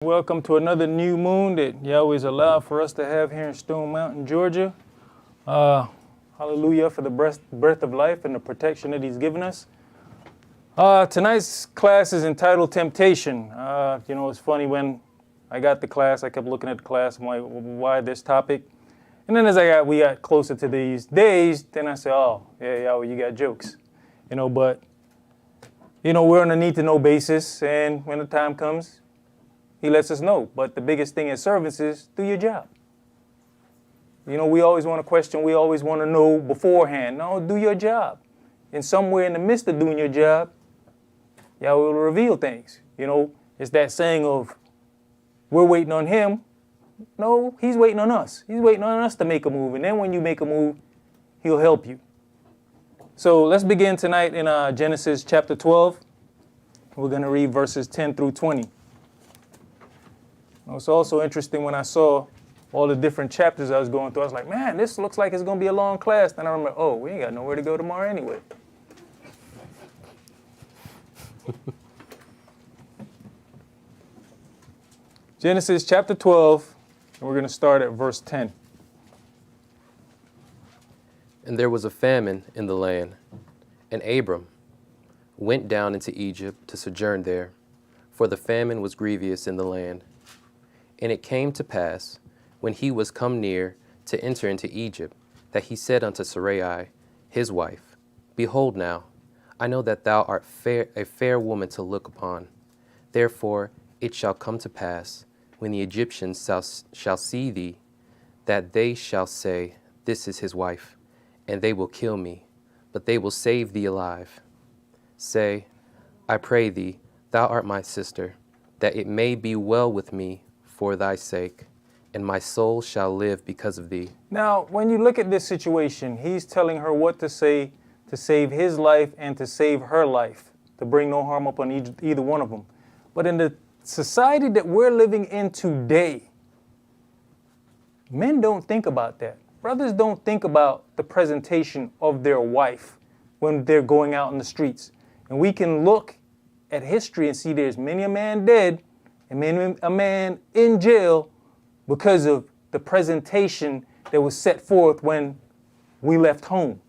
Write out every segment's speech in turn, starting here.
Welcome to another new moon that Yahweh's allowed for us to have here in Stone Mountain, Georgia. Hallelujah for the breath of life and the protection that He's given us. Tonight's class is entitled Temptation. It's funny, when I got the class, I kept looking at the class. I'm like, why this topic? And then as we got closer to these days, then I said, oh, yeah, Yahweh, you got jokes. But we're on a need-to-know basis, and when the time comes, He lets us know. But the biggest thing as servants is do your job. We always want to question. We always want to know beforehand. No, do your job. And somewhere in the midst of doing your job, Yahweh will reveal things. It's that saying of, we're waiting on Him. No, He's waiting on us. He's waiting on us to make a move. And then when you make a move, He'll help you. So let's begin tonight in Genesis chapter 12. We're going to read verses 10 through 20. It's also interesting when I saw all the different chapters I was going through. I was like, man, this looks like it's going to be a long class. Then I remember, oh, we ain't got nowhere to go tomorrow anyway. Genesis chapter 12, and we're going to start at verse 10. And there was a famine in the land, and Abram went down into Egypt to sojourn there, for the famine was grievous in the land. And it came to pass, when he was come near to enter into Egypt, that he said unto Sarai, his wife, Behold now, I know that thou art a fair woman to look upon. Therefore it shall come to pass, when the Egyptians shall see thee, that they shall say, This is his wife, and they will kill me, but they will save thee alive. Say, I pray thee, thou art my sister, that it may be well with me for thy sake, and my soul shall live because of thee. Now, when you look at this situation, he's telling her what to say to save his life and to save her life, to bring no harm upon either one of them. But in the society that we're living in today, men don't think about that. Brothers don't think about the presentation of their wife when they're going out in the streets. And we can look at history and see there's many a man dead and many a man in jail because of the presentation that was set forth when we left home.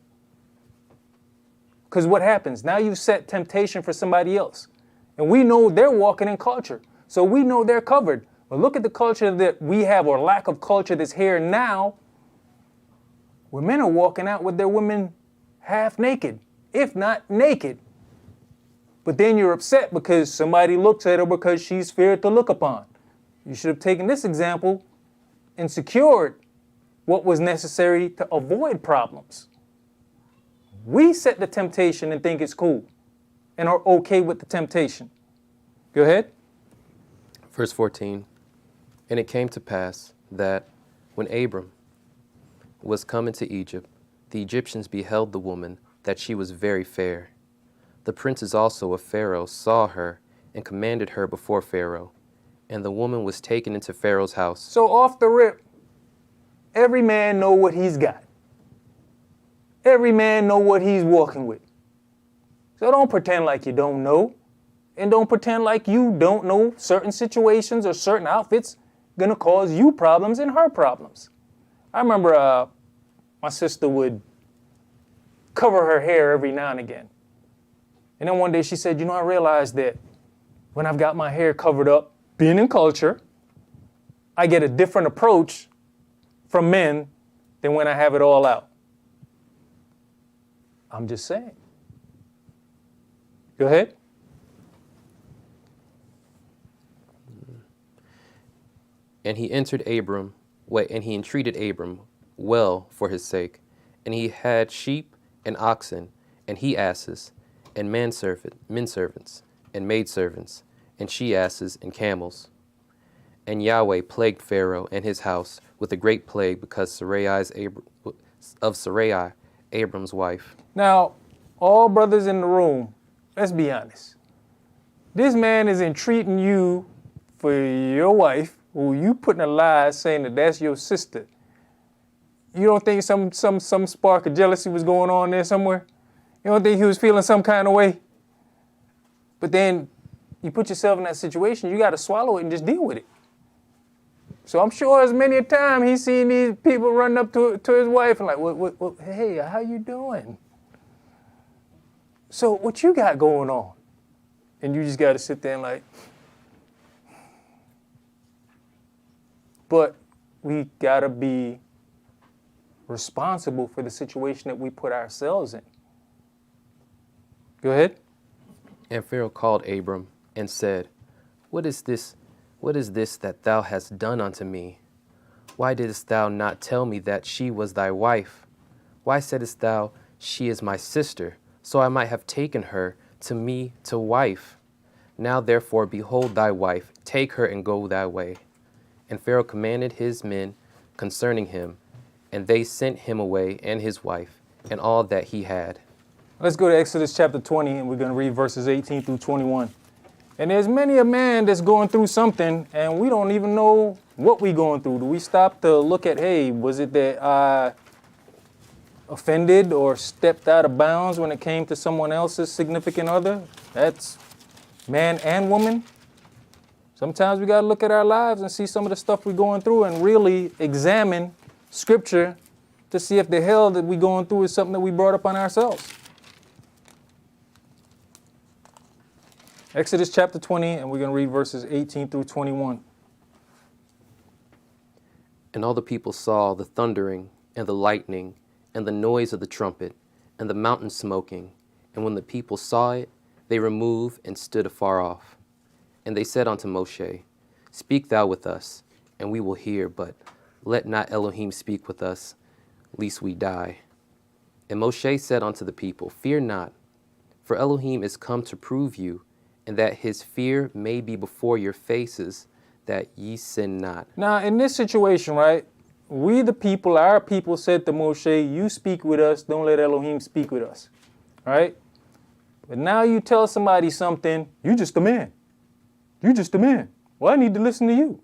Because what happens? Now you've set temptation for somebody else. And we know they're walking in culture. So we know they're covered. But look at the culture that we have, or lack of culture that's here now, where men are walking out with their women half naked, if not naked. But then you're upset because somebody looks at her because she's feared to look upon. You should have taken this example and secured what was necessary to avoid problems. We set the temptation and think it's cool and are okay with the temptation. Go ahead. Verse 14, And it came to pass that when Abram was come into Egypt, the Egyptians beheld the woman, that she was very fair. The princes also of Pharaoh saw her and commanded her before Pharaoh, and the woman was taken into Pharaoh's house. So off the rip, every man know what he's got. Every man know what he's walking with. So don't pretend like you don't know, and don't pretend like you don't know certain situations or certain outfits gonna cause you problems and her problems. I remember my sister would cover her hair every now and again. And then one day she said, I realized that when I've got my hair covered up, being in culture, I get a different approach from men than when I have it all out. I'm just saying. Go ahead. And he entreated Abram well for his sake. And he had sheep and oxen, and he asses, and men servants, and maidservants, and she asses, and camels. And Yahweh plagued Pharaoh and his house with a great plague because of Sarai, Abram's wife. Now, all brothers in the room, let's be honest. This man is entreating you for your wife, who you putting a lie saying that that's your sister. You don't think some spark of jealousy was going on there somewhere? You don't think he was feeling some kind of way? But then you put yourself in that situation, you got to swallow it and just deal with it. So I'm sure as many a time he's seen these people running up to his wife and like, what, hey, how you doing? So what you got going on? And you just got to sit there and like, but we got to be responsible for the situation that we put ourselves in. Go ahead. And Pharaoh called Abram and said, What is this that thou hast done unto me? Why didst thou not tell me that she was thy wife? Why saidst thou, She is my sister, so I might have taken her to me to wife? Now therefore, behold thy wife, take her and go thy way. And Pharaoh commanded his men concerning him, and they sent him away and his wife and all that he had. Let's go to Exodus chapter 20, and we're going to read verses 18 through 21. And there's many a man that's going through something, and we don't even know what we're going through. Do we stop to look at, hey, was it that I offended or stepped out of bounds when it came to someone else's significant other? That's man and woman. Sometimes we got to look at our lives and see some of the stuff we're going through and really examine Scripture to see if the hell that we're going through is something that we brought upon ourselves. Exodus chapter 20, and we're going to read verses 18 through 21. And all the people saw the thundering and the lightning and the noise of the trumpet and the mountain smoking. And when the people saw it, they removed and stood afar off. And they said unto Moshe, Speak thou with us, and we will hear, but let not Elohim speak with us, lest we die. And Moshe said unto the people, Fear not, for Elohim is come to prove you, and that his fear may be before your faces, that ye sin not. Now, in this situation, right, we the people, our people said to Moshe, you speak with us, don't let Elohim speak with us, right? But now you tell somebody something, you just a man. You just a man. Well, I need to listen to you.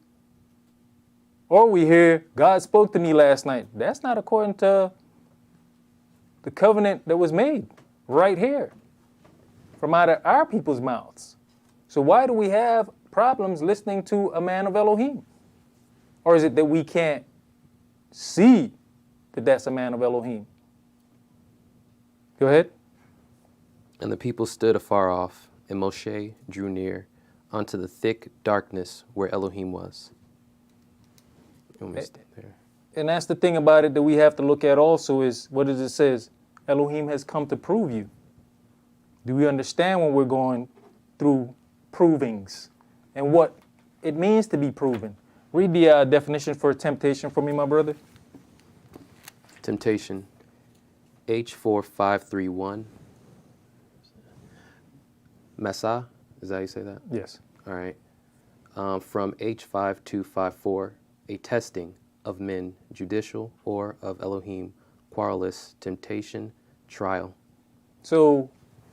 Or we hear, God spoke to me last night. That's not according to the covenant that was made right here from out of our people's mouths. So why do we have problems listening to a man of Elohim? Or is it that we can't see that that's a man of Elohim? Go ahead. And the people stood afar off, and Moshe drew near unto the thick darkness where Elohim was. And that's the thing about it that we have to look at also is, what does it says? Elohim has come to prove you. Do we understand when we're going through provings and what it means to be proven? Read the definition for temptation for me, my brother. Temptation, H4531. Massa, is that how you say that? Yes. All right. From H5254, a testing of men, judicial or of Elohim, querulous, temptation, trial. So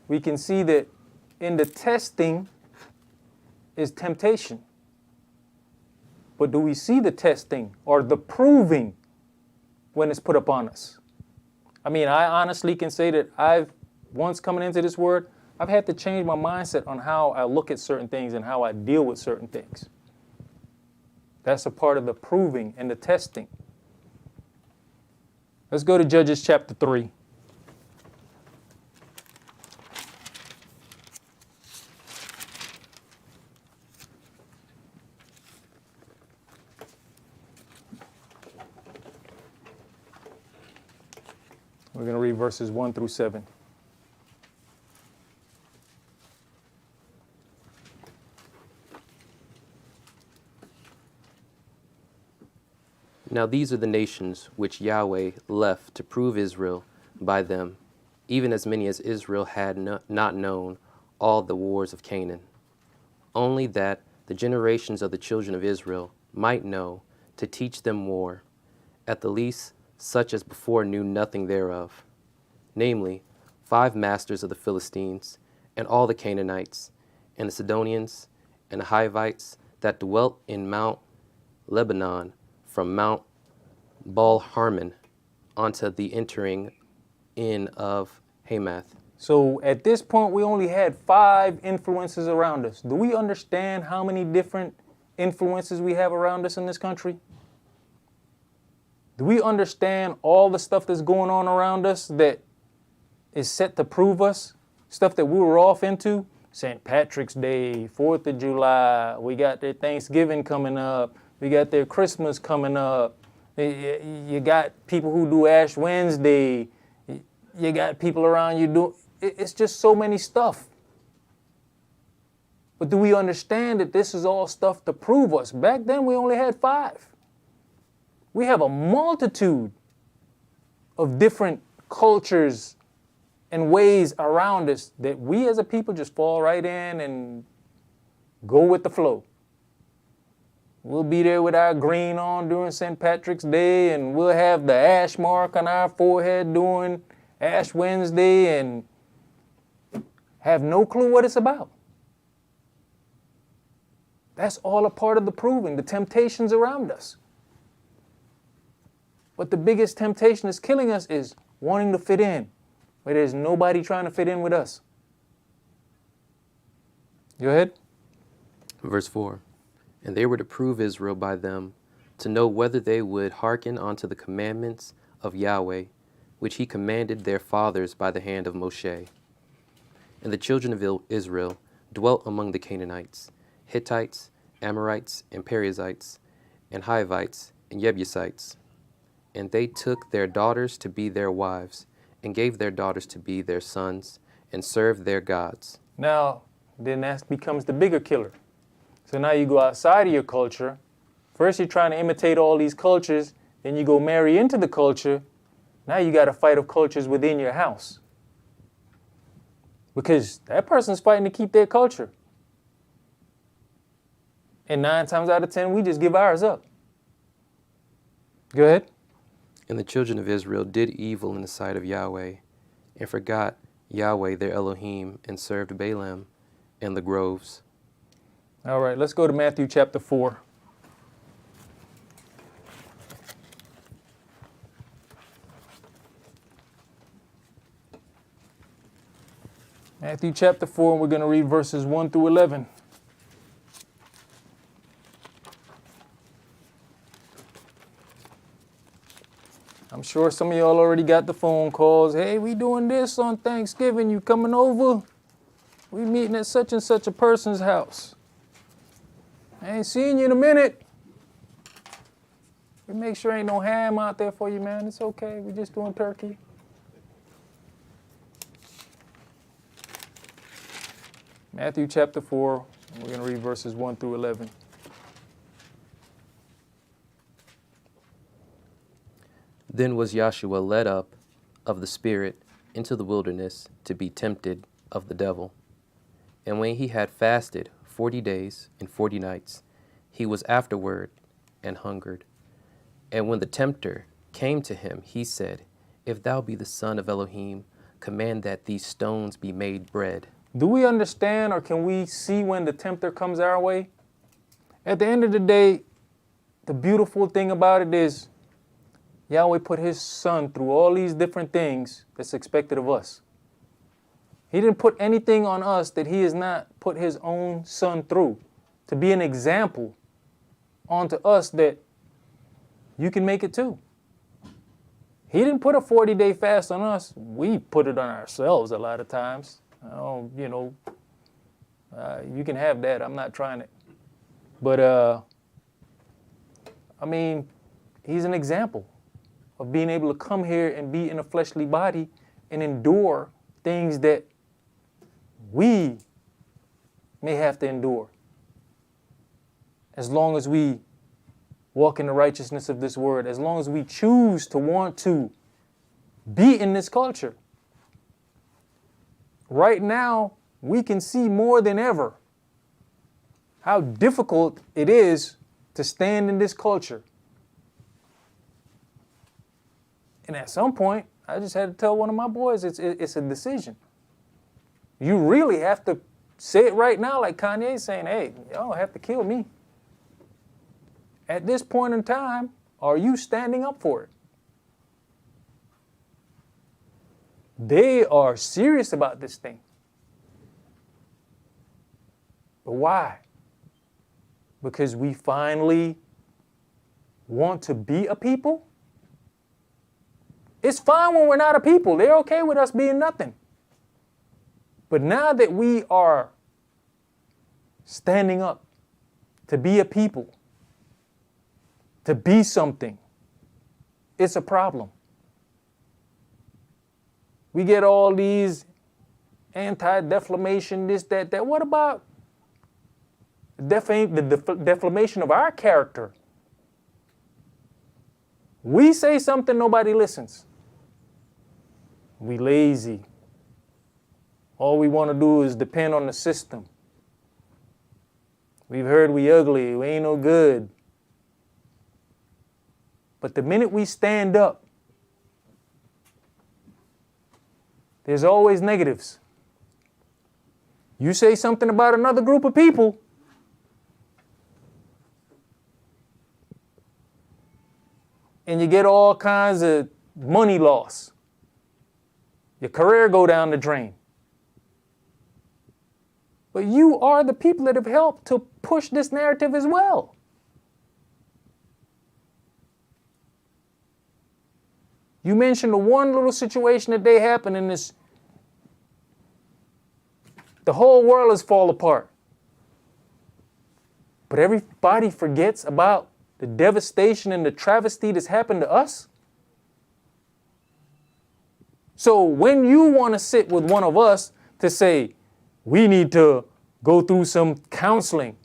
we can see that in the testing is temptation. But do we see the testing or the proving when it's put upon us? I mean, I honestly can say that once coming into this word, I've had to change my mindset on how I look at certain things and how I deal with certain things. That's a part of the proving and the testing. Let's go to Judges chapter 3. We're going to read verses 1 through 7. Now these are the nations which Yahweh left to prove Israel by them, even as many as Israel had not known all the wars of Canaan. Only that the generations of the children of Israel might know, to teach them war, at the least such as before knew nothing thereof. Namely, 5 masters of the Philistines, and all the Canaanites, and the Sidonians, and the Hivites that dwelt in Mount Lebanon, from Mount Baal Harmon unto the entering in of Hamath, So at this point, we only had 5 influences around us. Do we understand how many different influences we have around us in this country? Do we understand all the stuff that's going on around us that is set to prove us? Stuff that we were off into? St. Patrick's Day, 4th of July, we got their Thanksgiving coming up, we got their Christmas coming up, you got people who do Ash Wednesday, you got people around you do. It's just so many stuff. But do we understand that this is all stuff to prove us? Back then we only had 5. We have a multitude of different cultures and ways around us that we as a people just fall right in and go with the flow. We'll be there with our green on during St. Patrick's Day, and we'll have the ash mark on our forehead during Ash Wednesday and have no clue what it's about. That's all a part of the proving, the temptations around us. But the biggest temptation that's killing us is wanting to fit in, where there's nobody trying to fit in with us. Go ahead. Verse 4. And they were to prove Israel by them, to know whether they would hearken unto the commandments of Yahweh, which he commanded their fathers by the hand of Moshe. And the children of Israel dwelt among the Canaanites, Hittites, Amorites, and Perizzites, and Hivites, and Jebusites. And they took their daughters to be their wives, and gave their daughters to be their sons, and served their gods. Now, then that becomes the bigger killer. So now you go outside of your culture. First you're trying to imitate all these cultures, then you go marry into the culture. Now you got a fight of cultures within your house. Because that person's fighting to keep their culture. And 9 times out of 10, we just give ours up. Go ahead. And the children of Israel did evil in the sight of Yahweh, and forgot Yahweh their Elohim, and served Balaam and the groves. All right, let's go to Matthew chapter 4. Matthew chapter 4, and we're going to read verses 1 through 11. I'm sure some of y'all already got the phone calls. Hey, we doing this on Thanksgiving. You coming over? We meeting at such and such a person's house. I ain't seen you in a minute. We make sure ain't no ham out there for you, man. It's okay. We just doing turkey. Matthew chapter 4, and we're going to read verses 1 through 11. Then was Joshua led up of the Spirit into the wilderness to be tempted of the devil. And when he had fasted 40 days and 40 nights, he was afterward and hungered. And when the tempter came to him, he said, If thou be the Son of Elohim, command that these stones be made bread. Do we understand, or can we see when the tempter comes our way? At the end of the day, the beautiful thing about it is Yahweh put his son through all these different things that's expected of us. He didn't put anything on us that he has not put his own son through to be an example onto us that you can make it too. He didn't put a 40-day fast on us. We put it on ourselves a lot of times. Oh, you can have that. I'm not trying it. But, I mean, he's an example of being able to come here and be in a fleshly body and endure things that we may have to endure. As long as we walk in the righteousness of this word, as long as we choose to want to be in this culture. Right now, we can see more than ever how difficult it is to stand in this culture. And at some point, I just had to tell one of my boys, it's a decision. You really have to say it right now, like Kanye saying, hey, y'all don't have to kill me. At this point in time, are you standing up for it? They are serious about this thing. But why? Because we finally want to be a people? It's fine when we're not a people. They're okay with us being nothing. But now that we are standing up to be a people, to be something, it's a problem. We get all these anti-defamation, this, that. What about the defamation of our character? We say something, nobody listens. We lazy. All we want to do is depend on the system. We've heard we ugly, we ain't no good. But the minute we stand up, there's always negatives. You say something about another group of people, and you get all kinds of money loss. Your career go down the drain. But you are the people that have helped to push this narrative as well. You mentioned the one little situation that they happened in this. The whole world has fallen apart. But everybody forgets about the devastation and the travesty that's happened to us. So when you want to sit with one of us to say, we need to go through some counseling,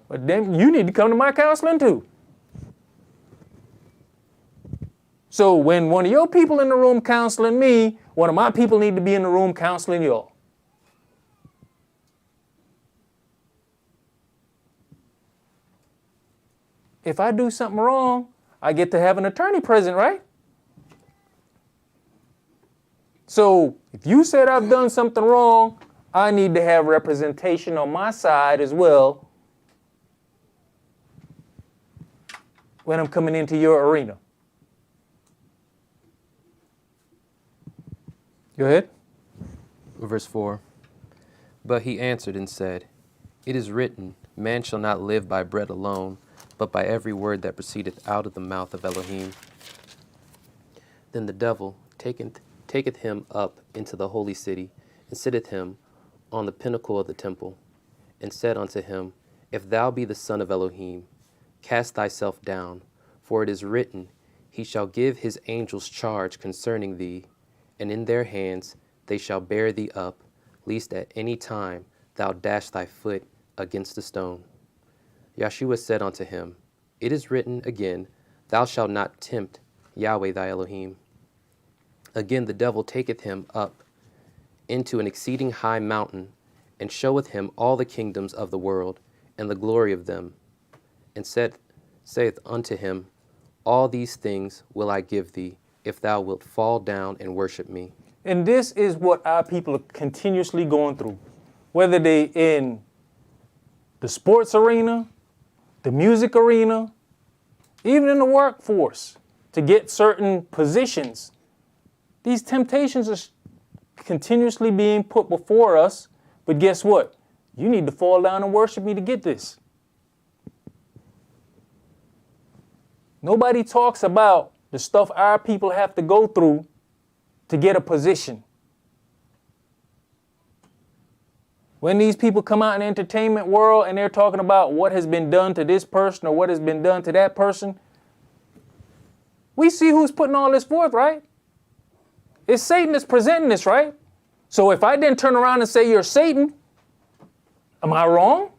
but then you need to come to my counseling too. So when one of your people in the room counseling me, one of my people need to be in the room counseling y'all. If I do something wrong, I get to have an attorney present, right? So if you said I've done something wrong, I need to have representation on my side as well when I'm coming into your arena. Go ahead. Verse 4. But he answered and said, It is written, Man shall not live by bread alone, but by every word that proceedeth out of the mouth of Elohim. Then the devil taketh him up into the holy city, and sitteth him on the pinnacle of the temple, and said unto him, If thou be the Son of Elohim, cast thyself down, for it is written, He shall give his angels charge concerning thee, and in their hands they shall bear thee up, lest at any time thou dash thy foot against a stone. Yahshua said unto him, It is written again, Thou shalt not tempt Yahweh thy Elohim. Again the devil taketh him up into an exceeding high mountain, and showeth him all the kingdoms of the world, and the glory of them, and saith unto him, All these things will I give thee, if thou wilt fall down and worship me. And this is what our people are continuously going through, whether they in the sports arena, the music arena, even in the workforce, to get certain positions. These temptations are continuously being put before us, but guess what? You need to fall down and worship me to get this. Nobody talks about the stuff our people have to go through to get a position. When these people come out in the entertainment world and they're talking about what has been done to this person or what has been done to that person, we see who's putting all this forth, right? It's Satan that's presenting this, right? So if I then turn around and say you're Satan, am I wrong?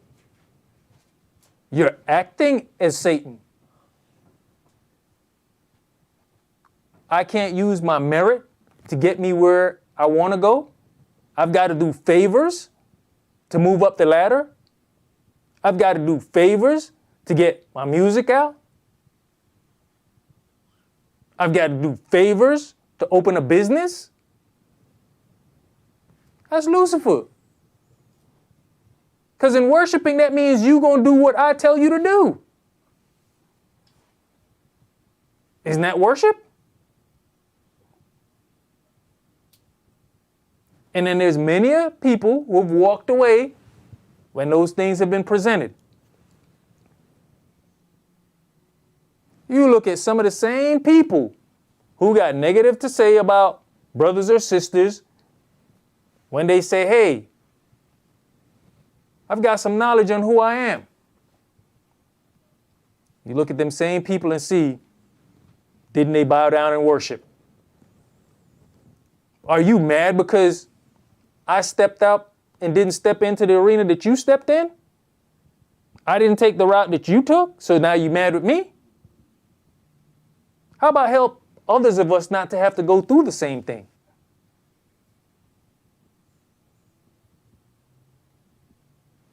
You're acting as Satan. I can't use my merit to get me where I want to go. I've got to do favors to move up the ladder. I've got to do favors to get my music out. I've got to do favors to open a business. That's Lucifer. Because in worshiping, that means you're going to do what I tell you to do. Isn't that worship? And then there's many people who have walked away when those things have been presented. You look at some of the same people who got negative to say about brothers or sisters when they say, hey, I've got some knowledge on who I am. You look at them same people and see, didn't they bow down and worship? Are you mad because I stepped out and didn't step into the arena that you stepped in? I didn't take the route that you took, so now you mad with me? How about help others of us not to have to go through the same thing?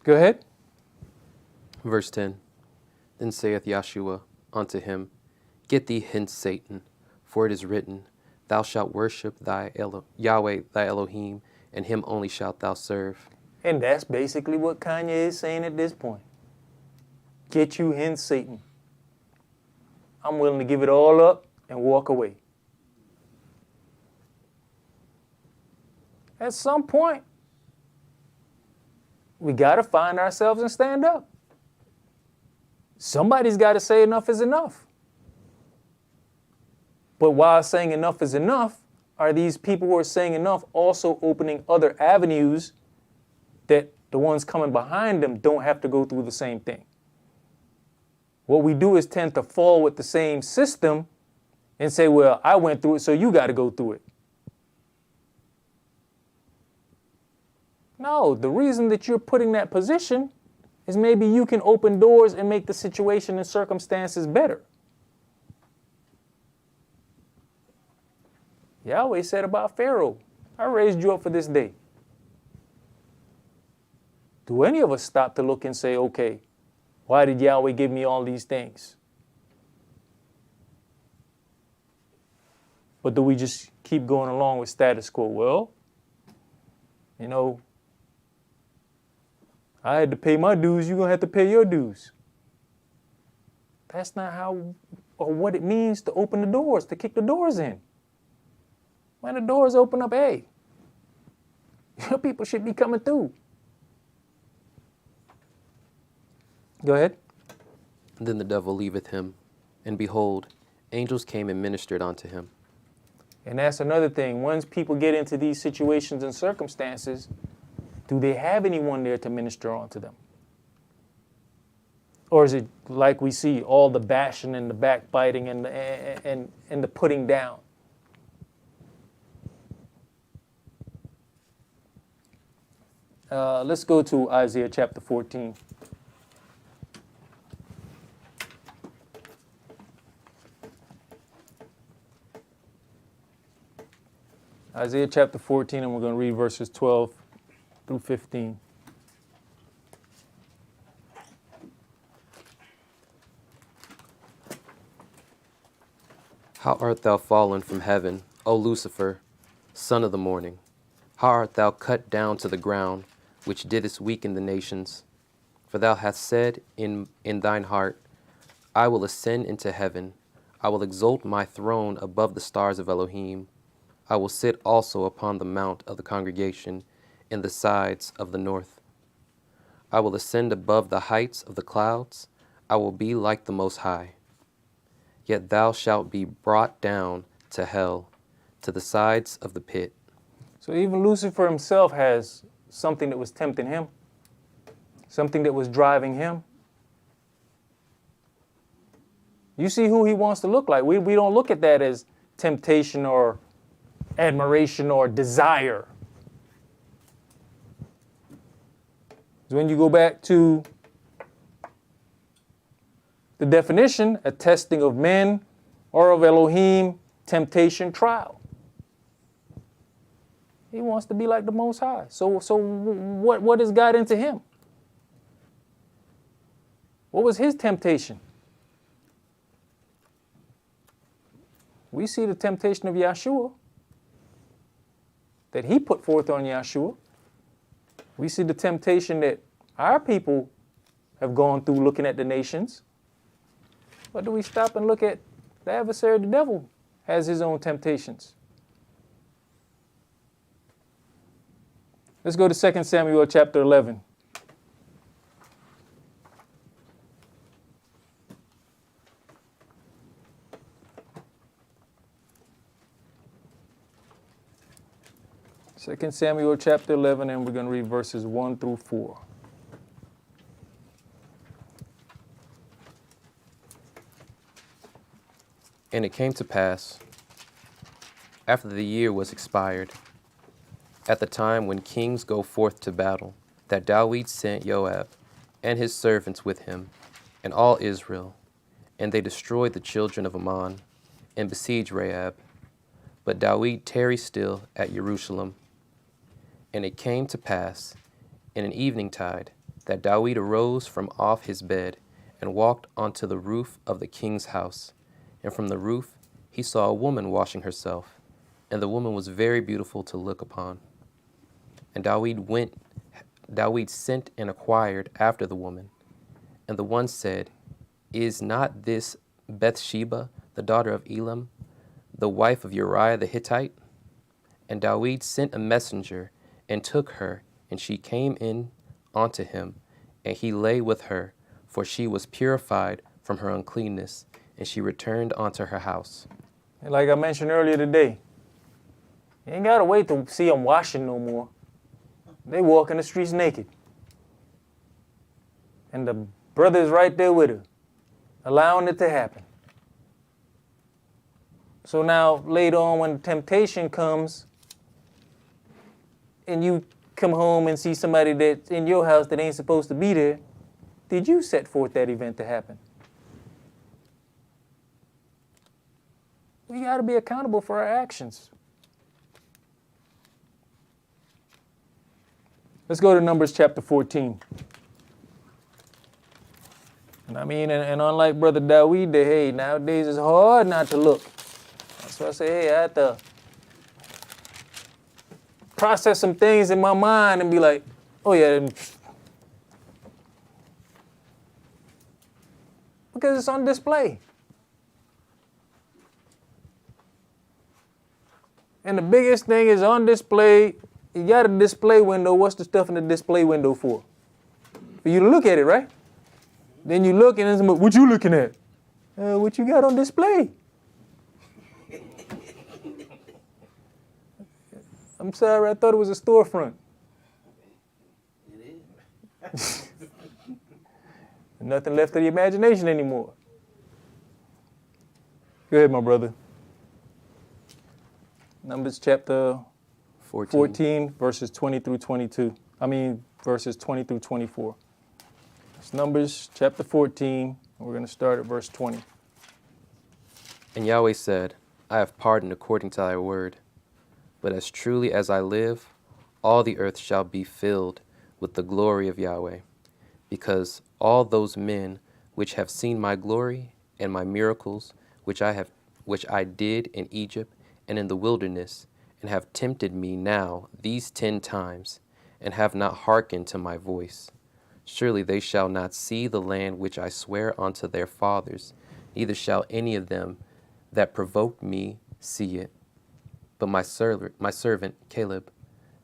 Go ahead. Verse 10. Then saith Yahshua unto him, Get thee hence, Satan, for it is written, Thou shalt worship Yahweh thy Elohim, and him only shalt thou serve. And that's basically what Kanye is saying at this point. Get you hence, Satan. I'm willing to give it all up and walk away. At some point, we got to find ourselves and stand up. Somebody's got to say enough is enough. But while saying enough is enough, are these people who are saying enough also opening other avenues that the ones coming behind them don't have to go through the same thing? What we do is tend to fall with the same system and say, well, I went through it, so you got to go through it. No, the reason that you're putting that position is maybe you can open doors and make the situation and circumstances better. Yahweh said about Pharaoh, I raised you up for this day. Do any of us stop to look and say, okay, why did Yahweh give me all these things? But do we just keep going along with status quo? Well, you know, I had to pay my dues, you're going to have to pay your dues. That's not how or what it means to open the doors, to kick the doors in. When the doors open up, hey, your people should be coming through. Go ahead. And then the devil leaveth him, and behold, angels came and ministered unto him. And that's another thing. Once people get into these situations and circumstances, do they have anyone there to minister onto them? Or is it like we see, all the bashing and the backbiting and the putting down? Let's go to Isaiah chapter 14. Isaiah chapter 14, and we're going to read verses 12 through 15. How art thou fallen from heaven, O Lucifer, son of the morning? How art thou cut down to the ground, which didst weaken the nations? For thou hast said in thine heart, I will ascend into heaven. I will exalt my throne above the stars of Elohim. I will sit also upon the mount of the congregation in the sides of the north. I will ascend above the heights of the clouds. I will be like the Most High. Yet thou shalt be brought down to hell, to the sides of the pit. So even Lucifer himself has something that was tempting him, something that was driving him. You see who he wants to look like. We don't look at that as temptation or admiration or desire. When you go back to the definition, a testing of men or of Elohim, temptation, trial. He wants to be like the Most High. So what has got into him? What was his temptation? We see the temptation of Yahshua that he put forth on Yahshua. We see the temptation that our people have gone through looking at the nations. But do we stop and look at the adversary, the devil, has his own temptations? Let's go to 2 Samuel chapter 11. Second Samuel chapter 11, and we're going to read verses 1 through 4. And it came to pass, after the year was expired, at the time when kings go forth to battle, that David sent Joab and his servants with him, and all Israel, and they destroyed the children of Ammon, and besieged Rahab. But David tarried still at Jerusalem. And it came to pass, in an eventide, that David arose from off his bed, and walked unto the roof of the king's house. And from the roof he saw a woman washing herself, and the woman was very beautiful to look upon. And David sent and inquired after the woman. And the one said, Is not this Bathsheba, the daughter of Elam, the wife of Uriah the Hittite? And David sent a messenger, and took her, and she came in unto him, and he lay with her, for she was purified from her uncleanness, and she returned unto her house. And like I mentioned earlier today, you ain't got to wait to see them washing no more. They walk in the streets naked. And the brother's right there with her, allowing it to happen. So now, later on, when temptation comes, and you come home and see somebody that's in your house that ain't supposed to be there, did you set forth that event to happen? We got to be accountable for our actions. Let's go to Numbers chapter 14. And I mean, and unlike Brother David, hey, nowadays it's hard not to look. That's why I say, hey, I have to process some things in my mind and be like, oh yeah. Because it's on display. And the biggest thing is on display. You got a display window. What's the stuff in the display window for? For you to look at it, right? Then you look and it's, what you looking at? What you got on display? I'm sorry, I thought it was a storefront. It is. Nothing left of the imagination anymore. Go ahead, my brother. Numbers chapter 14, verses 20 through 22. Verses 20 through 24. It's Numbers chapter 14. We're going to start at verse 20. And Yahweh said, I have pardoned according to thy word. But as truly as I live, all the earth shall be filled with the glory of Yahweh, because all those men which have seen my glory and my miracles, which I did in Egypt and in the wilderness, and have tempted me now these 10 times, and have not hearkened to my voice. Surely they shall not see the land which I swear unto their fathers, neither shall any of them that provoked me see it. But my servant Caleb,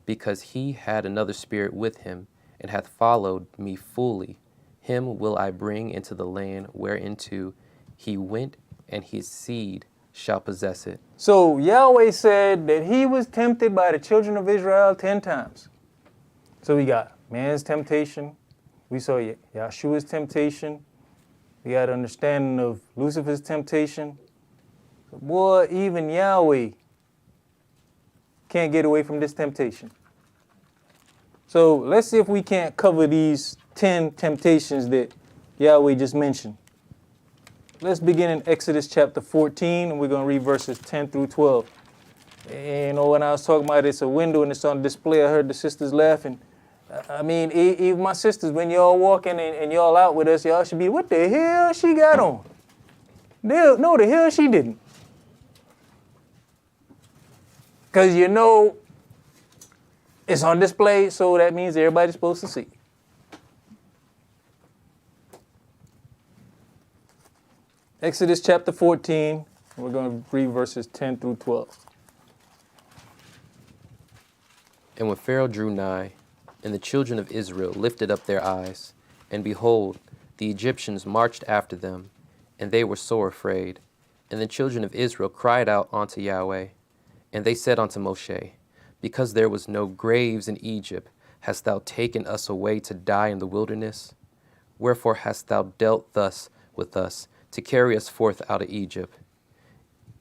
because he had another spirit with him, and hath followed me fully, him will I bring into the land whereinto he went, and his seed shall possess it. So Yahweh said that he was tempted by the children of Israel 10 times. So we got man's temptation. We saw Yahshua's temptation. We got an understanding of Lucifer's temptation. Boy, even Yahweh can't get away from this temptation. So let's see if we can't cover these 10 temptations that Yahweh just mentioned. Let's begin in Exodus chapter 14, and we're going to read verses 10 through 12. And, when I was talking about it's a window and it's on display, I heard the sisters laughing. I mean, even my sisters, when y'all walking and y'all out with us, y'all should be, what the hell she got on? No, the hell she didn't. Because it's on display, so that means everybody's supposed to see. Exodus chapter 14, we're going to read verses 10 through 12. And when Pharaoh drew nigh, and the children of Israel lifted up their eyes, and behold, the Egyptians marched after them, and they were sore afraid. And the children of Israel cried out unto Yahweh. And they said unto Moshe, Because there was no graves in Egypt, hast thou taken us away to die in the wilderness? Wherefore hast thou dealt thus with us, to carry us forth out of Egypt?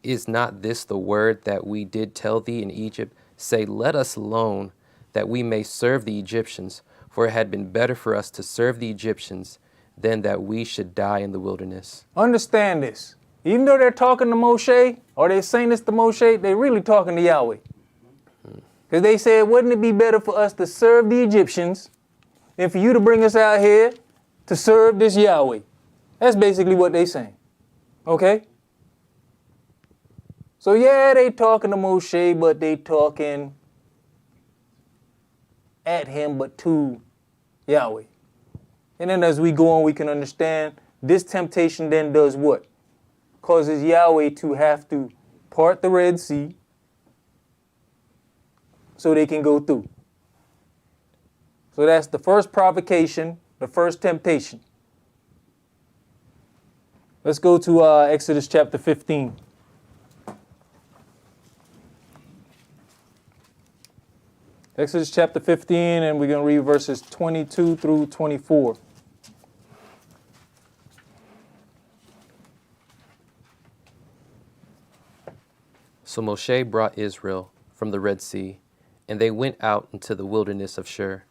Is not this the word that we did tell thee in Egypt? Say, Let us alone, that we may serve the Egyptians, for it had been better for us to serve the Egyptians than that we should die in the wilderness. Understand this. Even though they're talking to Moshe, or they're saying this to Moshe, they're really talking to Yahweh. Because they said, wouldn't it be better for us to serve the Egyptians than for you to bring us out here to serve this Yahweh? That's basically what they're saying. Okay? So yeah, they talking to Moshe, but they talking at him, but to Yahweh. And then as we go on, we can understand this temptation then does what? Causes Yahweh to have to part the Red Sea so they can go through. So that's the first provocation, the first temptation. Let's go to Exodus chapter 15. Exodus chapter 15, and we're going to read verses 22 through 24. So Moshe brought Israel from the Red Sea, and they went out into the wilderness of Shur.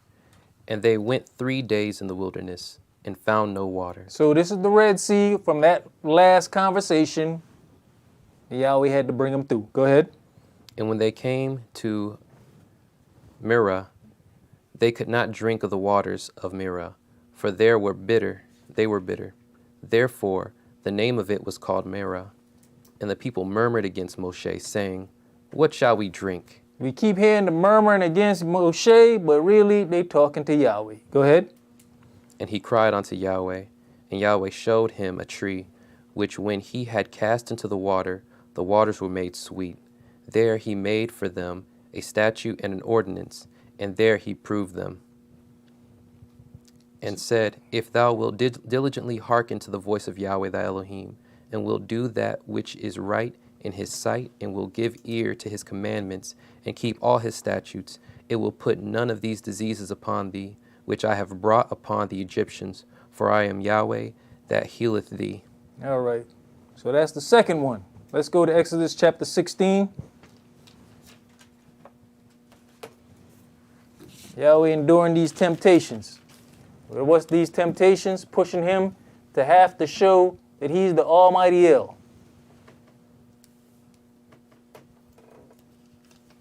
And they went 3 days in the wilderness, and found no water. So this is the Red Sea from that last conversation. Yahweh had to bring them through. Go ahead. And when they came to Merah, they could not drink of the waters of Merah, for they were bitter. Therefore, the name of it was called Merah. And the people murmured against Moshe, saying, What shall we drink? We keep hearing the murmuring against Moshe, but really they talking to Yahweh. Go ahead. And he cried unto Yahweh, and Yahweh showed him a tree, which when he had cast into the waters were made sweet. There he made for them a statute and an ordinance, and there he proved them. And said, If thou wilt diligently hearken to the voice of Yahweh thy Elohim, and wilt do that which is right in his sight, and will give ear to his commandments, and keep all his statutes, it will put none of these diseases upon thee, which I have brought upon the Egyptians, for I am Yahweh that healeth thee. All right. So that's the second one. Let's go to Exodus chapter 16. Yahweh enduring these temptations. What's these temptations? Pushing him to have to show that he's the Almighty El.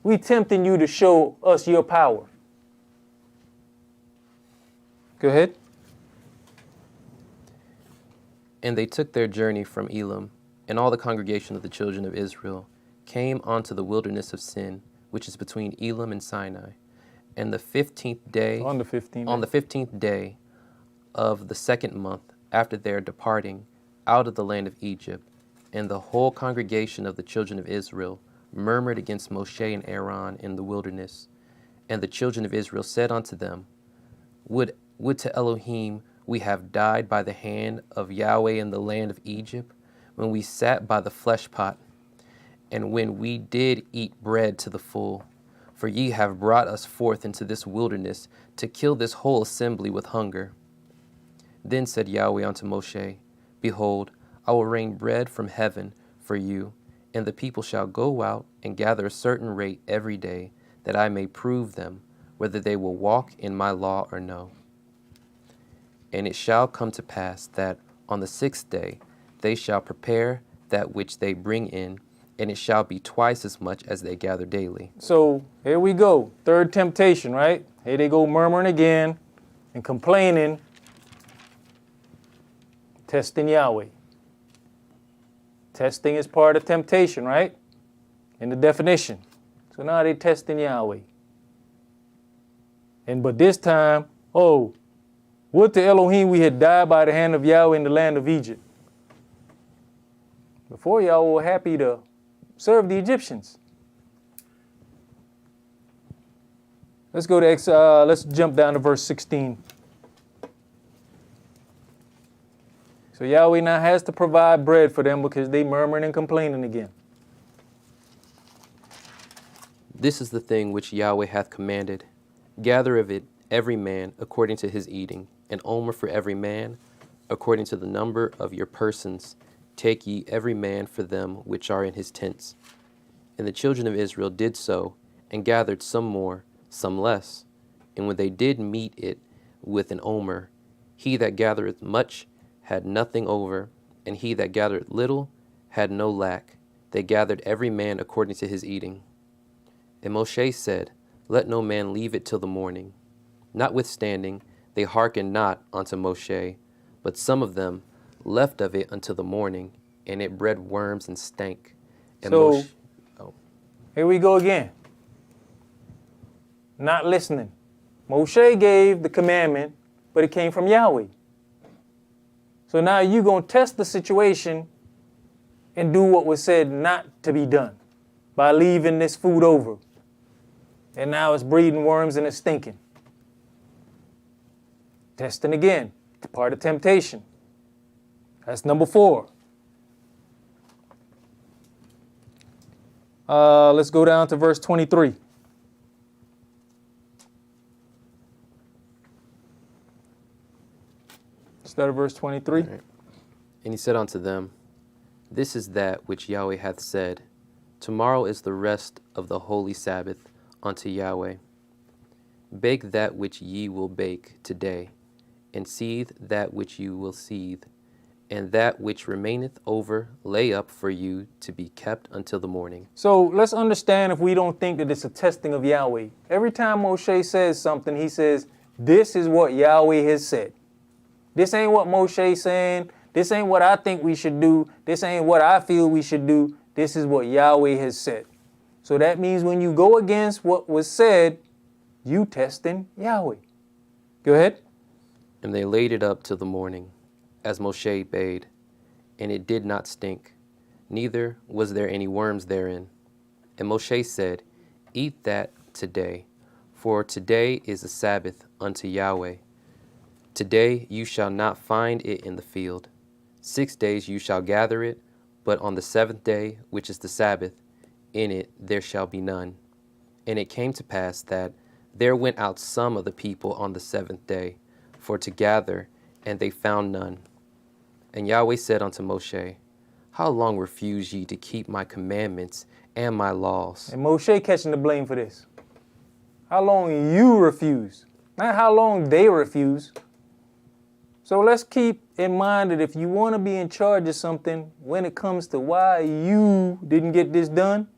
We tempting you to show us your power. Go ahead. And they took their journey from Elim, and all the congregation of the children of Israel came unto the wilderness of Sin, which is between Elim and Sinai. And the 15th day, On the 15th. on the 15th day of the second month, after their departing out of the land of Egypt, and the whole congregation of the children of Israel murmured against Moshe and Aaron in the wilderness. And the children of Israel said unto them, Would to Elohim we have died by the hand of Yahweh in the land of Egypt, when we sat by the flesh pot, and when we did eat bread to the full. For ye have brought us forth into this wilderness to kill this whole assembly with hunger. Then said Yahweh unto Moshe, Behold, I will rain bread from heaven for you, and the people shall go out and gather a certain rate every day, that I may prove them, whether they will walk in my law or no. And it shall come to pass that on the 6th day they shall prepare that which they bring in, and it shall be twice as much as they gather daily. So here we go. Third temptation, right? Here they go murmuring again and complaining, testing Yahweh. Testing is part of temptation, right? In the definition. So now they're testing Yahweh. But this time, would to Elohim we had died by the hand of Yahweh in the land of Egypt. Before y'all were happy to serve the Egyptians. Let's go to let's jump down to verse 16. So Yahweh now has to provide bread for them because they murmuring and complaining again. This is the thing which Yahweh hath commanded. Gather of it every man according to his eating, an omer for every man, according to the number of your persons. Take ye every man for them which are in his tents. And the children of Israel did so, and gathered some more, some less. And when they did meet it with an omer, he that gathereth much had nothing over, and he that gathereth little had no lack. They gathered every man according to his eating. And Moshe said, Let no man leave it till the morning. Notwithstanding, they hearkened not unto Moshe, but some of them left of it until the morning, and it bred worms and stank. And So, here we go again. Not listening. Moshe gave the commandment, but it came from Yahweh. So now you're going to test the situation and do what was said not to be done by leaving this food over. And now it's breeding worms and it's stinking. Testing again. It's part of temptation. That's number 4. Let's go down to verse 23. Start at verse 23. Right. And he said unto them, This is that which Yahweh hath said, Tomorrow is the rest of the holy Sabbath unto Yahweh. Bake that which ye will bake today, and seethe that which you will seethe, and that which remaineth over lay up for you to be kept until the morning. So let's understand if we don't think that it's a testing of Yahweh. Every time Moshe says something, he says, this is what Yahweh has said. This ain't what Moshe's saying. This ain't what I think we should do. This ain't what I feel we should do. This is what Yahweh has said. So that means when you go against what was said, you testing Yahweh. Go ahead. And they laid it up till the morning, as Moshe bade, and it did not stink, neither was there any worms therein. And Moshe said, Eat that today, for today is a Sabbath unto Yahweh. Today you shall not find it in the field. 6 days you shall gather it, but on the 7th day, which is the Sabbath, in it there shall be none. And it came to pass that there went out some of the people on the 7th day, for to gather, and they found none. And Yahweh said unto Moshe, How long refuse ye to keep my commandments and my laws? And Moshe catching the blame for this. How long you refuse, not how long they refuse. So let's keep in mind that if you want to be in charge of something, when it comes to why you didn't get this done,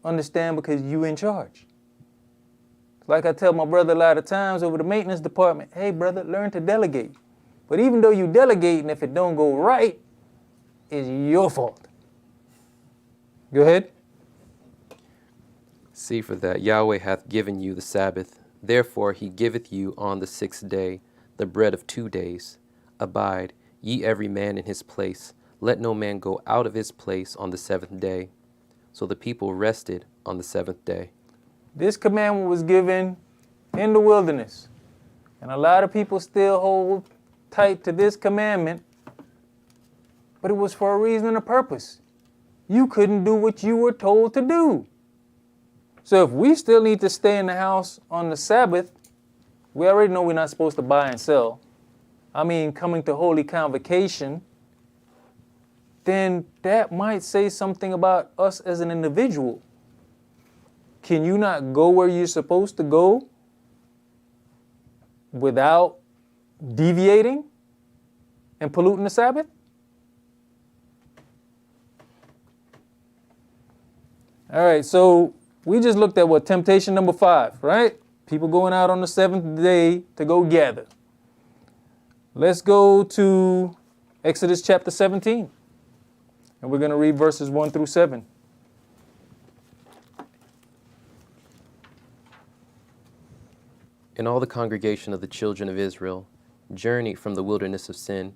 understand because you in charge. Like I tell my brother a lot of times over the maintenance department, hey brother, learn to delegate. But even though you delegate, and if it don't go right, it's your fault. Go ahead. See for that Yahweh hath given you the Sabbath. Therefore he giveth you on the 6th day the bread of 2 days. Abide, ye every man in his place. Let no man go out of his place on the 7th day. So the people rested on the 7th day. This commandment was given in the wilderness. And a lot of people still hold tight to this commandment. But it was for a reason and a purpose. You couldn't do what you were told to do. So if we still need to stay in the house on the Sabbath, we already know we're not supposed to buy and sell. I mean, coming to Holy Convocation, then that might say something about us as an individual. Can you not go where you're supposed to go without deviating and polluting the Sabbath? All right, so we just looked at what? Temptation number 5, right? People going out on the 7th day to go gather. Let's go to Exodus chapter 17. And we're going to read verses 1 through 7. And all the congregation of the children of Israel journeyed from the wilderness of Sin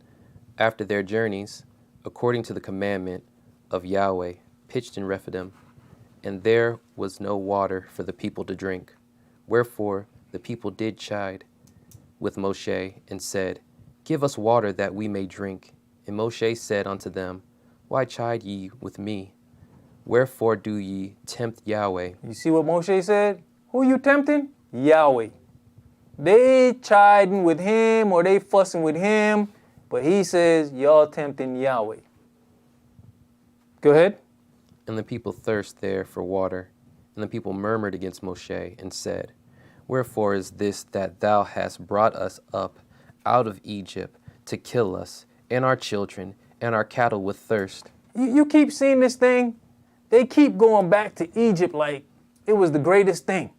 after their journeys, according to the commandment of Yahweh, pitched in Rephidim, and there was no water for the people to drink. Wherefore the people did chide with Moshe, and said, Give us water that we may drink. And Moshe said unto them, Why chide ye with me? Wherefore do ye tempt Yahweh? You see what Moshe said? Who you tempting? Yahweh. They chiding with him or they fussing with him, but he says, y'all tempting Yahweh. Go ahead. And the people thirst there for water. And the people murmured against Moshe, and said, Wherefore is this that thou hast brought us up out of Egypt to kill us, and our children, and our cattle with thirst? You keep seeing this thing. They keep going back to Egypt like it was the greatest thing.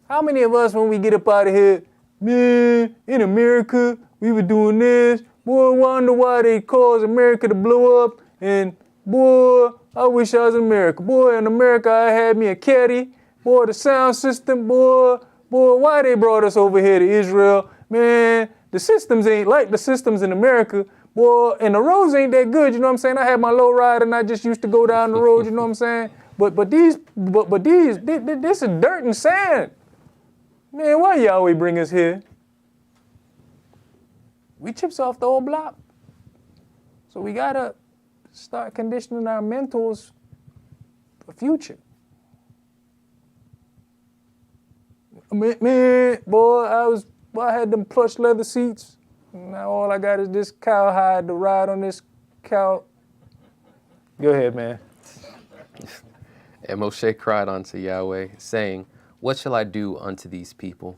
How many of us, when we get up out of here, man, in America, we were doing this. Boy, wonder why they caused America to blow up. And boy, I wish I was in America. Boy, in America, I had me a caddy. Boy, the sound system, boy, why they brought us over here to Israel? Man, the systems ain't like the systems in America. Boy, and the roads ain't that good, you know what I'm saying? I had my low ride and I just used to go down the road, you know what I'm saying? But these, this is dirt and sand. Man, why Yahweh bring us here? We chips off the old block. So we gotta start conditioning our mentals for future. Man, boy, I had them plush leather seats. Now all I got is this cowhide to ride on this cow. Go ahead, man. And Moshe cried unto Yahweh, saying, What shall I do unto these people?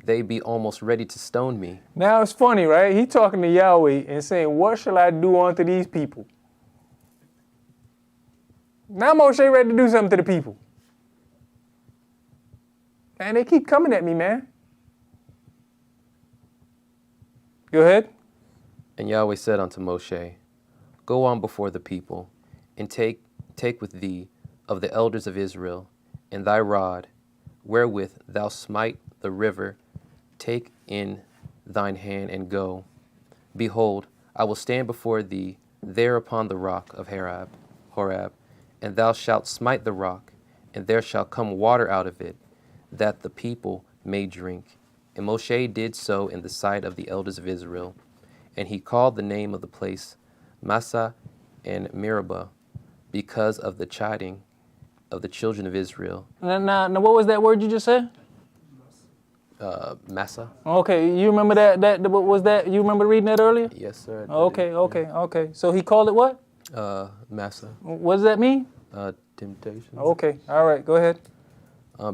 They be almost ready to stone me. Now it's funny, right? He talking to Yahweh and saying, what shall I do unto these people? Now Moshe ready to do something to the people. Man, they keep coming at me, man. Go ahead. And Yahweh said unto Moshe, Go on before the people, and take with thee of the elders of Israel, and thy rod, wherewith thou smite the river, take in thine hand, and go. Behold, I will stand before thee there upon the rock of Horeb, and thou shalt smite the rock, and there shall come water out of it, that the people may drink. And Moshe did so in the sight of the elders of Israel. And he called the name of the place Massah and Meribah, because of the chiding of the children of Israel. Now, what was that word you just said? Massah. Okay, you remember that? What was that? You remember reading that earlier? Yes, sir. Okay. So he called it what? Massah. What does that mean? Temptation. Okay, all right, go ahead.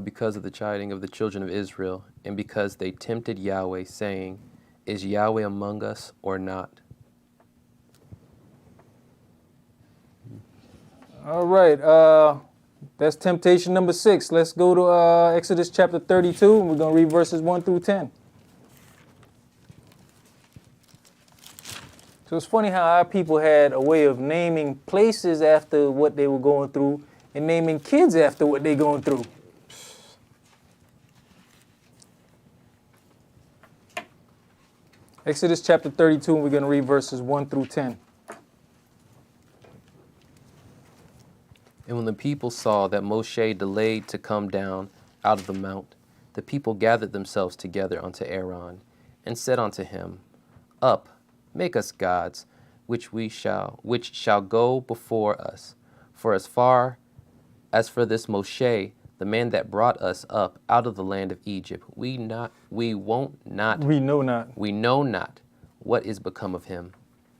Because of the chiding of the children of Israel, and because they tempted Yahweh, saying, Is Yahweh among us or not? All right, that's temptation number 6. Let's go to Exodus chapter 32, and we're going to read verses 1 through 10. So it's funny how our people had a way of naming places after what they were going through and naming kids after what they're going through. Exodus chapter 32, and we're going to read verses 1 through 10. And when the people saw that Moshe delayed to come down out of the mount, the people gathered themselves together unto Aaron, and said unto him, Up, make us gods, which shall go before us. For as far as for this Moshe, the man that brought us up out of the land of Egypt, we know not what is become of him.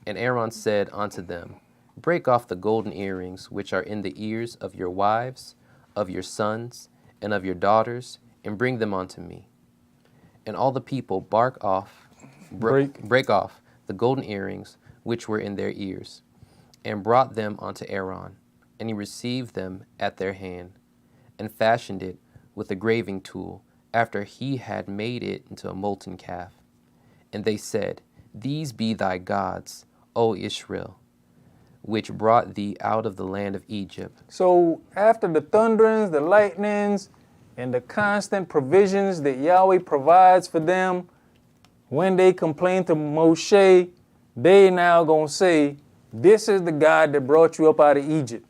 And Aaron said unto them, Break off the golden earrings which are in the ears of your wives, of your sons, and of your daughters, and bring them unto me. And all the people break off the golden earrings which were in their ears, and brought them unto Aaron. And he received them at their hand, and fashioned it with a graving tool, after he had made it into a molten calf. And they said, These be thy gods, O Israel, which brought thee out of the land of Egypt. So after the thunderings, the lightnings, and the constant provisions that Yahweh provides for them, when they complain to Moshe, they now gonna say, this is the God that brought you up out of Egypt.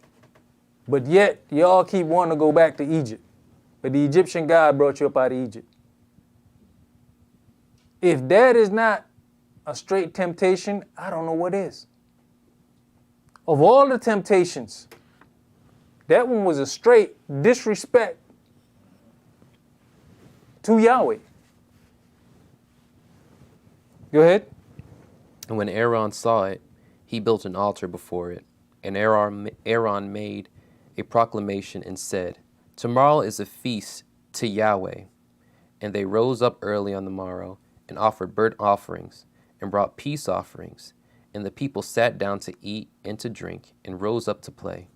But yet, y'all keep wanting to go back to Egypt. but the Egyptian God brought you up out of Egypt. If that is not a straight temptation, I don't know what is. Of all the temptations, that one was a straight disrespect to Yahweh. Go ahead. And when Aaron saw it, he built an altar before it. And Aaron made a proclamation and said, "Tomorrow is a feast to Yahweh." And they rose up early on the morrow and offered burnt offerings and brought peace offerings. And the people sat down to eat and to drink and rose up to play.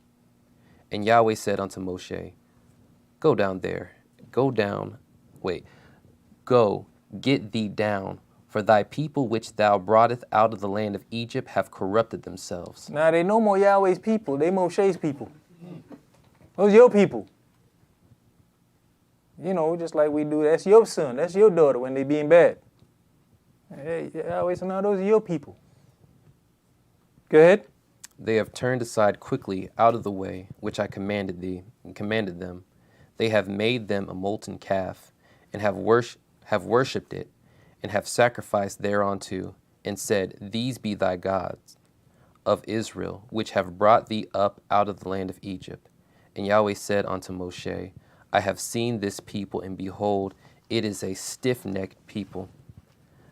And Yahweh said unto Moshe, Go, get thee down, for thy people which thou broughtest out of the land of Egypt have corrupted themselves. Now they no more Yahweh's people, they Moshe's people. Those your people. You know, just like we do, that's your son, that's your daughter when they being bad. Hey, Yahweh said, no, those are your people. Go ahead. They have turned aside quickly out of the way which I commanded thee and commanded them. They have made them a molten calf, and have worshipped it, and have sacrificed thereunto, and said, These be thy gods of Israel, which have brought thee up out of the land of Egypt. And Yahweh said unto Moshe, I have seen this people, and behold, it is a stiff-necked people.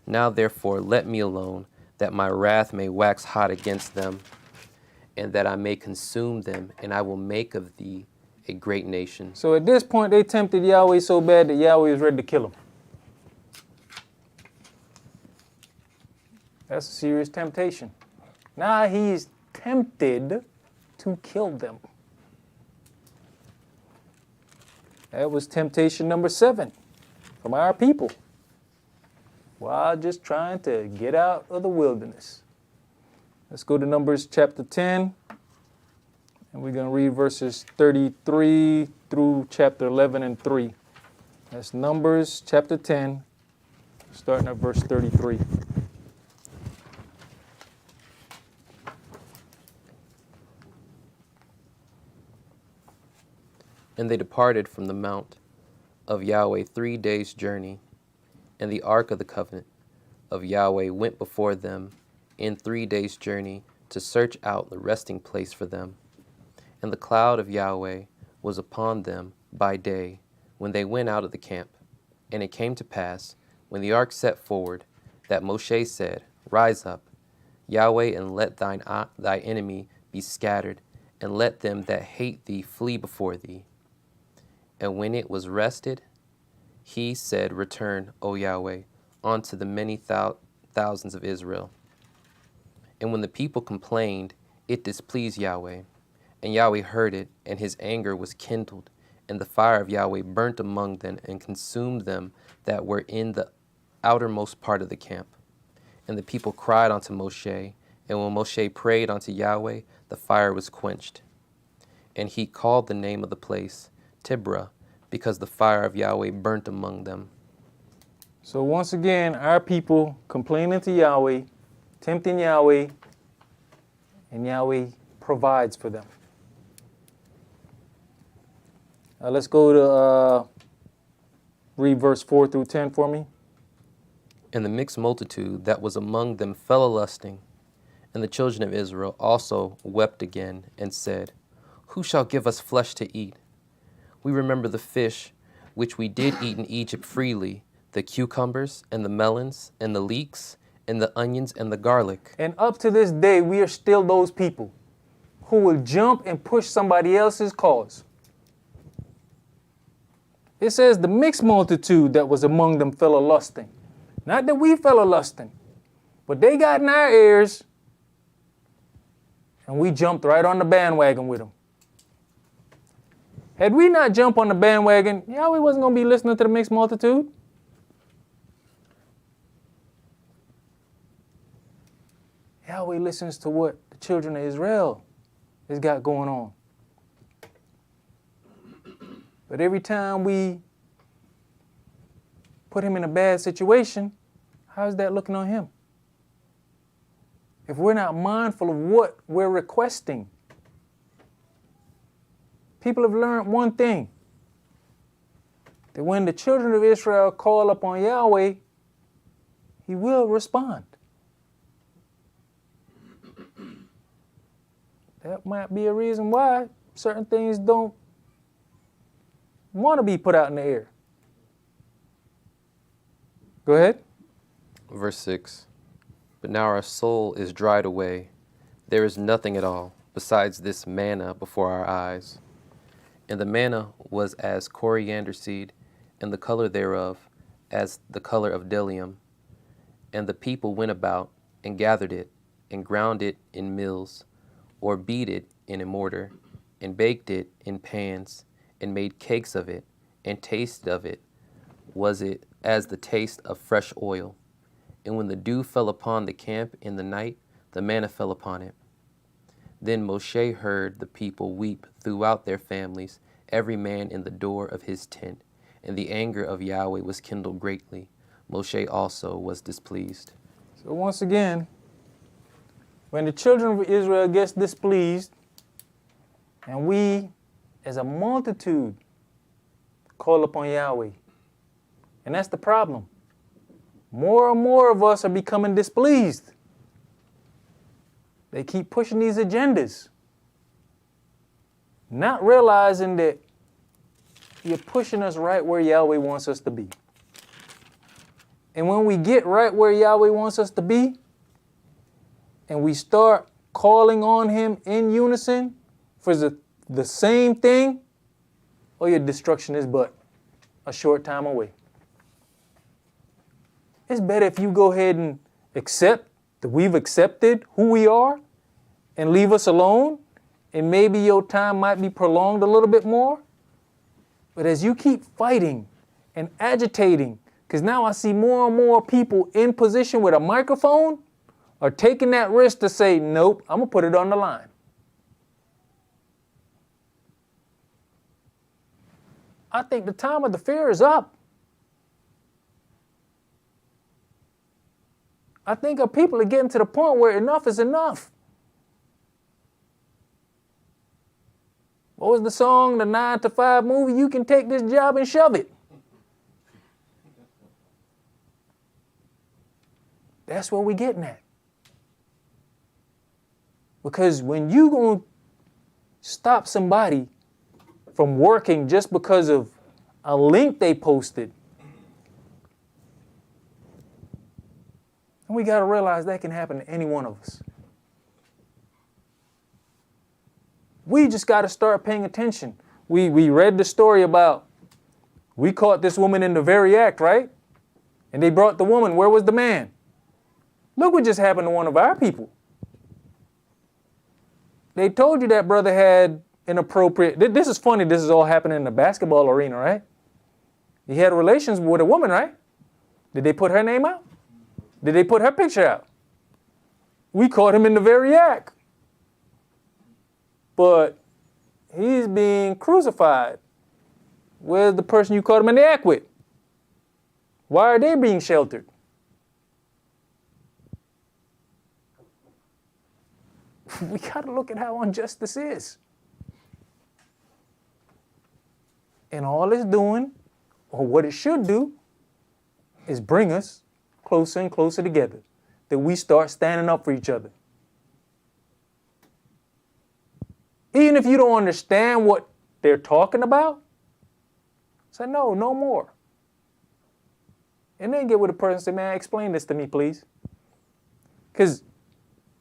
Now therefore let me alone, that my wrath may wax hot against them, and that I may consume them, and I will make of thee a great nation. So at this point, they tempted Yahweh so bad that Yahweh was ready to kill them. That's a serious temptation. Now he's tempted to kill them. That was temptation number 7 from our people, while just trying to get out of the wilderness. Let's go to Numbers chapter 10, and we're going to read verses 33 through chapter 11 and 3. That's Numbers chapter 10, starting at verse 33. And they departed from the mount of Yahweh 3 days' journey, and the ark of the covenant of Yahweh went before them in 3 days' journey to search out the resting place for them. And the cloud of Yahweh was upon them by day when they went out of the camp. And it came to pass, when the ark set forward, that Moshe said, Rise up, Yahweh, and let thy enemy be scattered, and let them that hate thee flee before thee. And when it was rested, he said, Return, O Yahweh, unto the many thousands of Israel. And when the people complained, it displeased Yahweh. And Yahweh heard it, and his anger was kindled. And the fire of Yahweh burnt among them, and consumed them that were in the outermost part of the camp. And the people cried unto Moshe, and when Moshe prayed unto Yahweh, the fire was quenched. And he called the name of the place Tibrah, because the fire of Yahweh burnt among them. So once again, our people complaining to Yahweh, tempting Yahweh, and Yahweh provides for them. Let's go to read verse 4 through 10 for me. And the mixed multitude that was among them fell a-lusting, and the children of Israel also wept again, and said, Who shall give us flesh to eat? We remember the fish which we did eat in Egypt freely, the cucumbers and the melons and the leeks and the onions and the garlic. And up to this day, we are still those people who will jump and push somebody else's cause. It says the mixed multitude that was among them fell a-lusting. Not that we fell a-lusting, but they got in our ears, and we jumped right on the bandwagon with them. Had we not jumped on the bandwagon, Yahweh wasn't going to be listening to the mixed multitude. Yahweh listens to what the children of Israel has got going on. But every time we put him in a bad situation, how's that looking on him? If we're not mindful of what we're requesting, people have learned one thing. that when the children of Israel call upon Yahweh, he will respond. That might be a reason why certain things don't want to be put out in the air. Go ahead. Verse 6. But now our soul is dried away. There is nothing at all besides this manna before our eyes. And the manna was as coriander seed, and the color thereof as the color of bdellium. And the people went about and gathered it, and ground it in mills, or beat it in a mortar, and baked it in pans, and made cakes of it, and taste of it was it as the taste of fresh oil. And when the dew fell upon the camp in the night, the manna fell upon it. Then Moshe heard the people weep throughout their families, every man in the door of his tent, and the anger of Yahweh was kindled greatly. Moshe also was displeased. So once again, when the children of Israel gets displeased, and we as a multitude call upon Yahweh, and that's the problem. More and more of us are becoming displeased. They keep pushing these agendas, not realizing that you're pushing us right where Yahweh wants us to be. And when we get right where Yahweh wants us to be, and we start calling on him in unison for the same thing, or your destruction is but a short time away. It's better if you go ahead and accept that we've accepted who we are and leave us alone, and maybe your time might be prolonged a little bit more. But as you keep fighting and agitating, because now I see more and more people in position with a microphone are taking that risk to say, nope, I'm going to put it on the line. I think the time of the fear is up. I think our people are getting to the point where enough is enough. What was the song, the 9 to 5 movie? You can take this job and shove it. That's what we're getting at. Because when you going to stop somebody from working just because of a link they posted, and we got to realize that can happen to any one of us. We just got to start paying attention. We read the story about, we caught this woman in the very act, right? And they brought the woman. Where was the man? Look what just happened to one of our people. They told you that brother had inappropriate, this is funny, this is all happening in the basketball arena, right? He had relations with a woman, right? Did they put her name out? Did they put her picture out? We caught him in the very act. But he's being crucified. Where's the person you caught him in the act with? Why are they being sheltered? We got to look at how unjust this is. And all it's doing, or what it should do, is bring us closer and closer together. That we start standing up for each other. Even if you don't understand what they're talking about, say, no more. And then get with a person and say, man, explain this to me, please. Because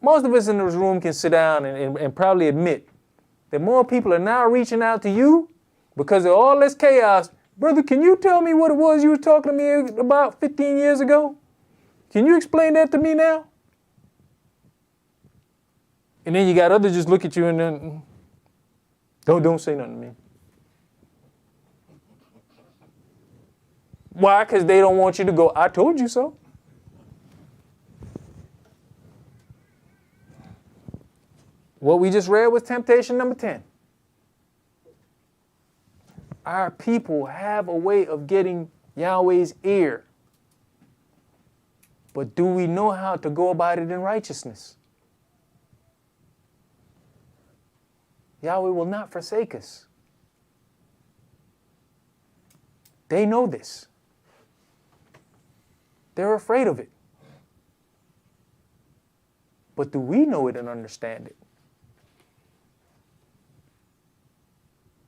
most of us in this room can sit down and probably admit that more people are now reaching out to you because of all this chaos. Brother, can you tell me what it was you were talking to me about 15 years ago? Can you explain that to me now? And then you got others just look at you and then, don't say nothing to me. Why? Because they don't want you to go, I told you so. What we just read was temptation number 10. Our people have a way of getting Yahweh's ear. But do we know how to go about it in righteousness? Yahweh will not forsake us. They know this. They're afraid of it. But do we know it and understand it?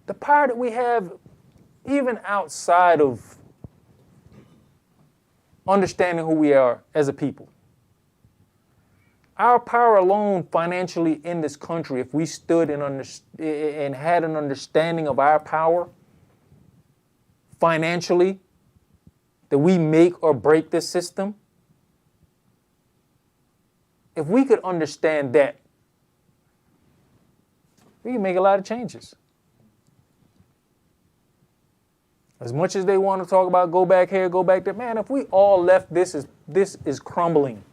The power that we have, even outside of understanding who we are as a people. Our power alone financially in this country, if we stood and had an understanding of our power financially, that we make or break this system, if we could understand that, we can make a lot of changes. As much as they want to talk about go back here, go back there, man, if we all left, this is crumbling.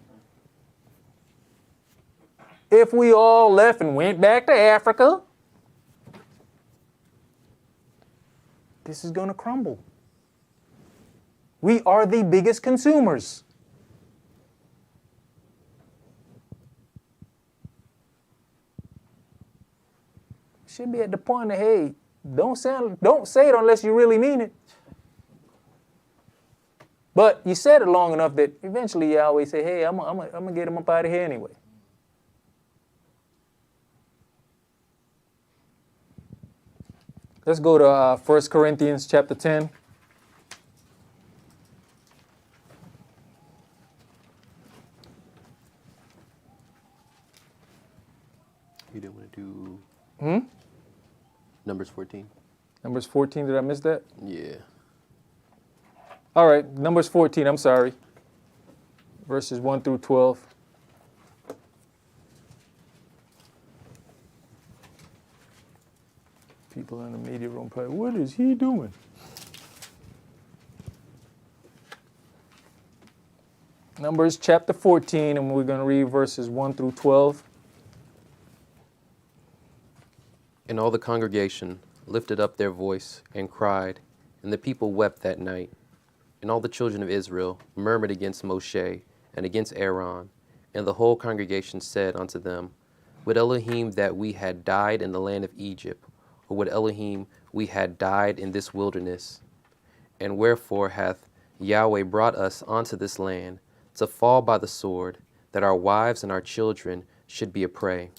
If we all left and went back to Africa, this is going to crumble. We are the biggest consumers. Should be at the point of, hey, don't say it unless you really mean it. But you said it long enough that eventually you always say, hey, I'm gonna get him up out of here anyway. Let's go to 1 Corinthians chapter 10. You didn't want to do Numbers 14? Numbers 14, did I miss that? Yeah. All right, Numbers 14, I'm sorry. Verses 1 through 12. People in the media room probably, what is he doing? Numbers chapter 14, and we're going to read verses 1 through 12. And all the congregation lifted up their voice and cried, and the people wept that night. And all the children of Israel murmured against Moshe and against Aaron. And the whole congregation said unto them, Would Elohim that we had died in the land of Egypt, or would Elohim we had died in this wilderness? And wherefore hath Yahweh brought us unto this land, to fall by the sword, that our wives and our children should be a prey?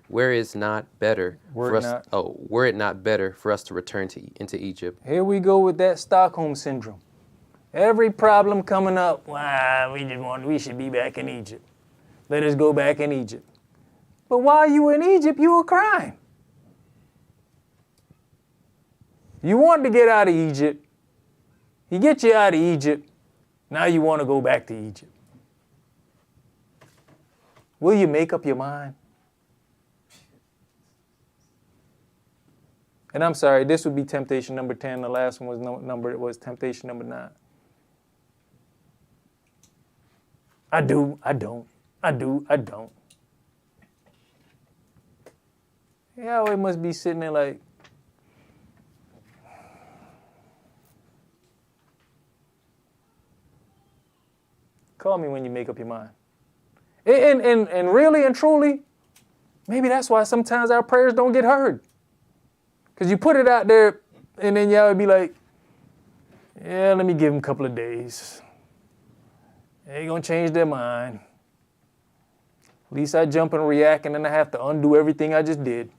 Were it not better for us to return into Egypt? Here we go with that Stockholm syndrome. Every problem coming up, we should be back in Egypt. Let us go back in Egypt. But while you were in Egypt, you were crying. You wanted to get out of Egypt. He get you out of Egypt. Now you want to go back to Egypt. Will you make up your mind? And I'm sorry, this would be temptation number 10. The last one was temptation number 9. I do, I don't. I do, I don't. Yahweh must be sitting there like, call me when you make up your mind. And really and truly, maybe that's why sometimes our prayers don't get heard. Because you put it out there, and then y'all would be like, yeah, let me give them a couple of days. They ain't going to change their mind. At least I jump and react, and then I have to undo everything I just did.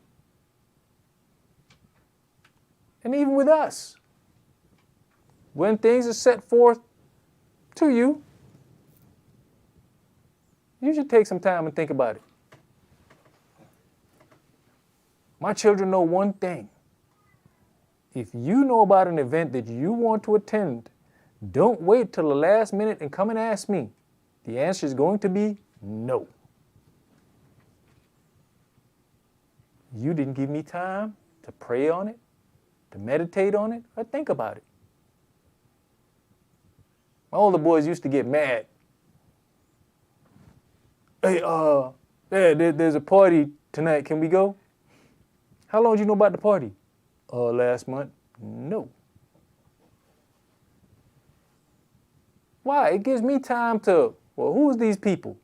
And even with us, when things are set forth to you, you should take some time and think about it. My children know one thing. If you know about an event that you want to attend, don't wait till the last minute and come and ask me. The answer is going to be no. You didn't give me time to pray on it, to meditate on it, or think about it. My older boys used to get mad. Hey, there's a party tonight. Can we go? How long did you know about the party? Last month. No. Why? It gives me time to, well, who's these people?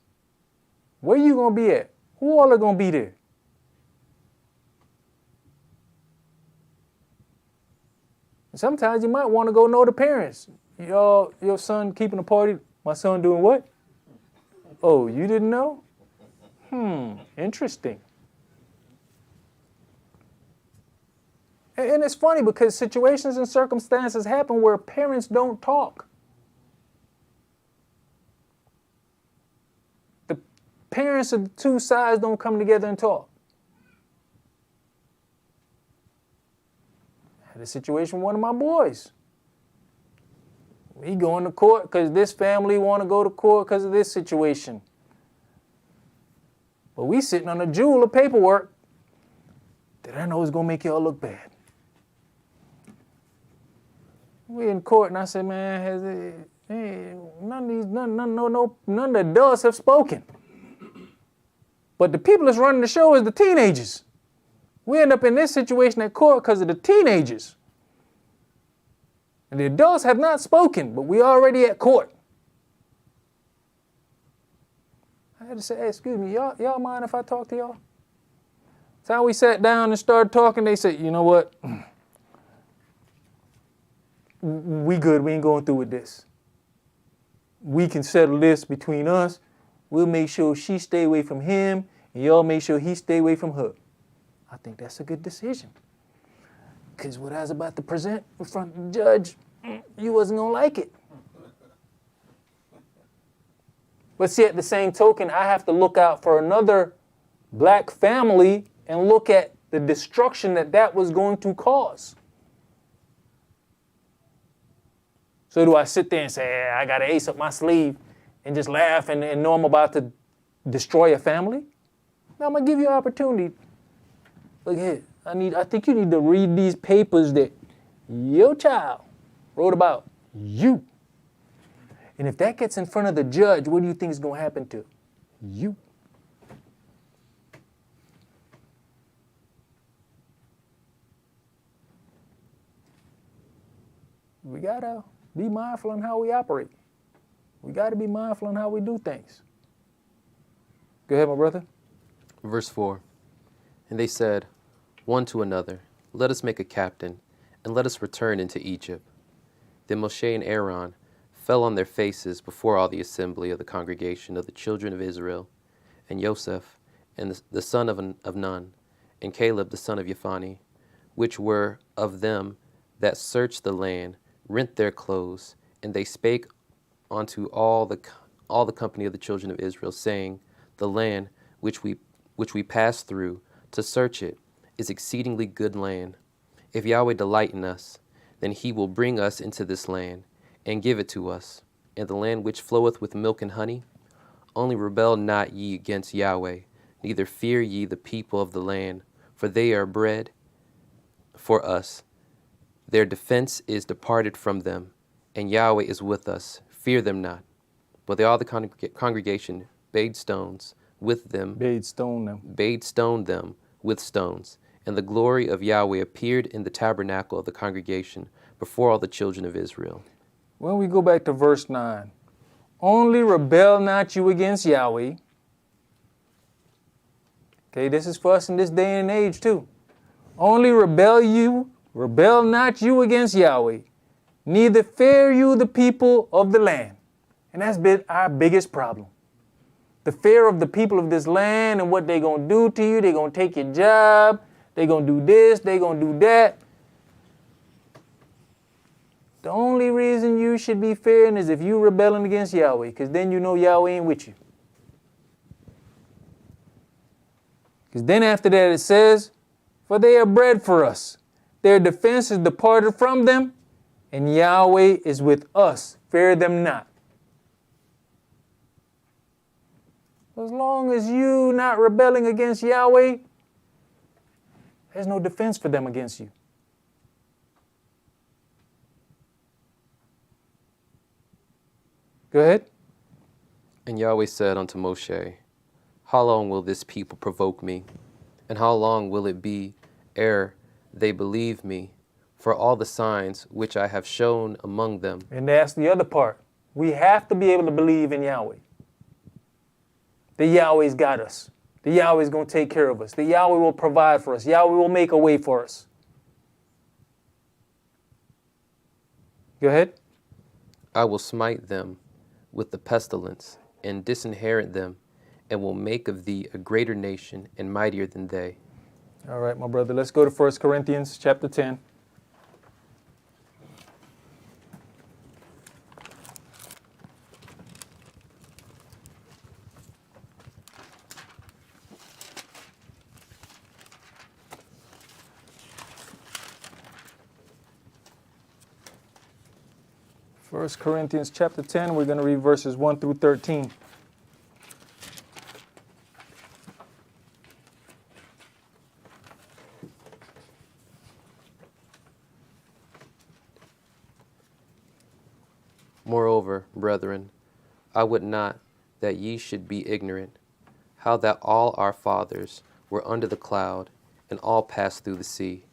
Where you going to be at? Who all are going to be there? Sometimes you might want to go know the parents. Your son keeping a party. My son doing what? Oh, you didn't know? Interesting. And it's funny because situations and circumstances happen where parents don't talk. The parents of the two sides don't come together and talk. I had a situation with one of my boys. We going to court because this family want to go to court because of this situation. But we sitting on a jewel of paperwork that I know is going to make y'all look bad. We in court, and I said, man, none of the adults have spoken. But the people that's running the show is the teenagers. We end up in this situation at court because of the teenagers. And the adults have not spoken, but we already at court. I had to say, hey, excuse me, y'all mind if I talk to y'all? So we sat down and started talking. They said, you know what? We good. We ain't going through with this. We can settle this between us. We'll make sure she stay away from him, and y'all make sure he stay away from her. I think that's a good decision. Because what I was about to present in front of the judge, you wasn't going to like it. But see, at the same token, I have to look out for another black family and look at the destruction that was going to cause. So do I sit there and say, hey, I got an ace up my sleeve and just laugh and know I'm about to destroy a family? No, I'm going to give you an opportunity. Look here, I think you need to read these papers that your child wrote about you. And if that gets in front of the judge, what do you think is going to happen to you? We got to be mindful on how we operate. We got to be mindful on how we do things. Go ahead, my brother. Verse 4. And they said one to another, let us make a captain, and let us return into Egypt. Then Moshe and Aaron fell on their faces before all the assembly of the congregation of the children of Israel, and Joseph, and the son of Nun, and Caleb the son of Yephani, which were of them that searched the land, rent their clothes, and they spake unto all the company of the children of Israel, saying, the land which we passed through to search it is exceedingly good land. If Yahweh delight in us, then he will bring us into this land, and give it to us, and the land which floweth with milk and honey. Only rebel not ye against Yahweh, neither fear ye the people of the land, for they are bread for us. Their defense is departed from them, and Yahweh is with us. Fear them not. But all the congregation bade stone them with stones. And the glory of Yahweh appeared in the tabernacle of the congregation before all the children of Israel. When we go back to verse 9, only rebel not you against Yahweh. Okay, this is for us in this day and age too. Only rebel not you against Yahweh, neither fear you the people of the land. And that's been our biggest problem. The fear of the people of this land and what they're going to do to you. They're going to take your job. They're going to do this. They're going to do that. The only reason you should be fearing is if you're rebelling against Yahweh, because then you know Yahweh ain't with you. Because then after that it says, for they are bread for us. Their defense is departed from them, and Yahweh is with us. Fear them not. As long as you not rebelling against Yahweh, there's no defense for them against you. Go ahead. And Yahweh said unto Moshe, how long will this people provoke me? And how long will it be ere they believe me for all the signs which I have shown among them? And that's the other part. We have to be able to believe in Yahweh. That Yahweh's got us. That Yahweh's going to take care of us. That Yahweh will provide for us. Yahweh will make a way for us. Go ahead. I will smite them with the pestilence and disinherit them, and will make of thee a greater nation and mightier than they. All right, my brother. Let's go to 1 Corinthians chapter 10. First Corinthians chapter 10, we're going to read verses 1 through 13. Moreover, brethren, I would not that ye should be ignorant, how that all our fathers were under the cloud, and all passed through the sea,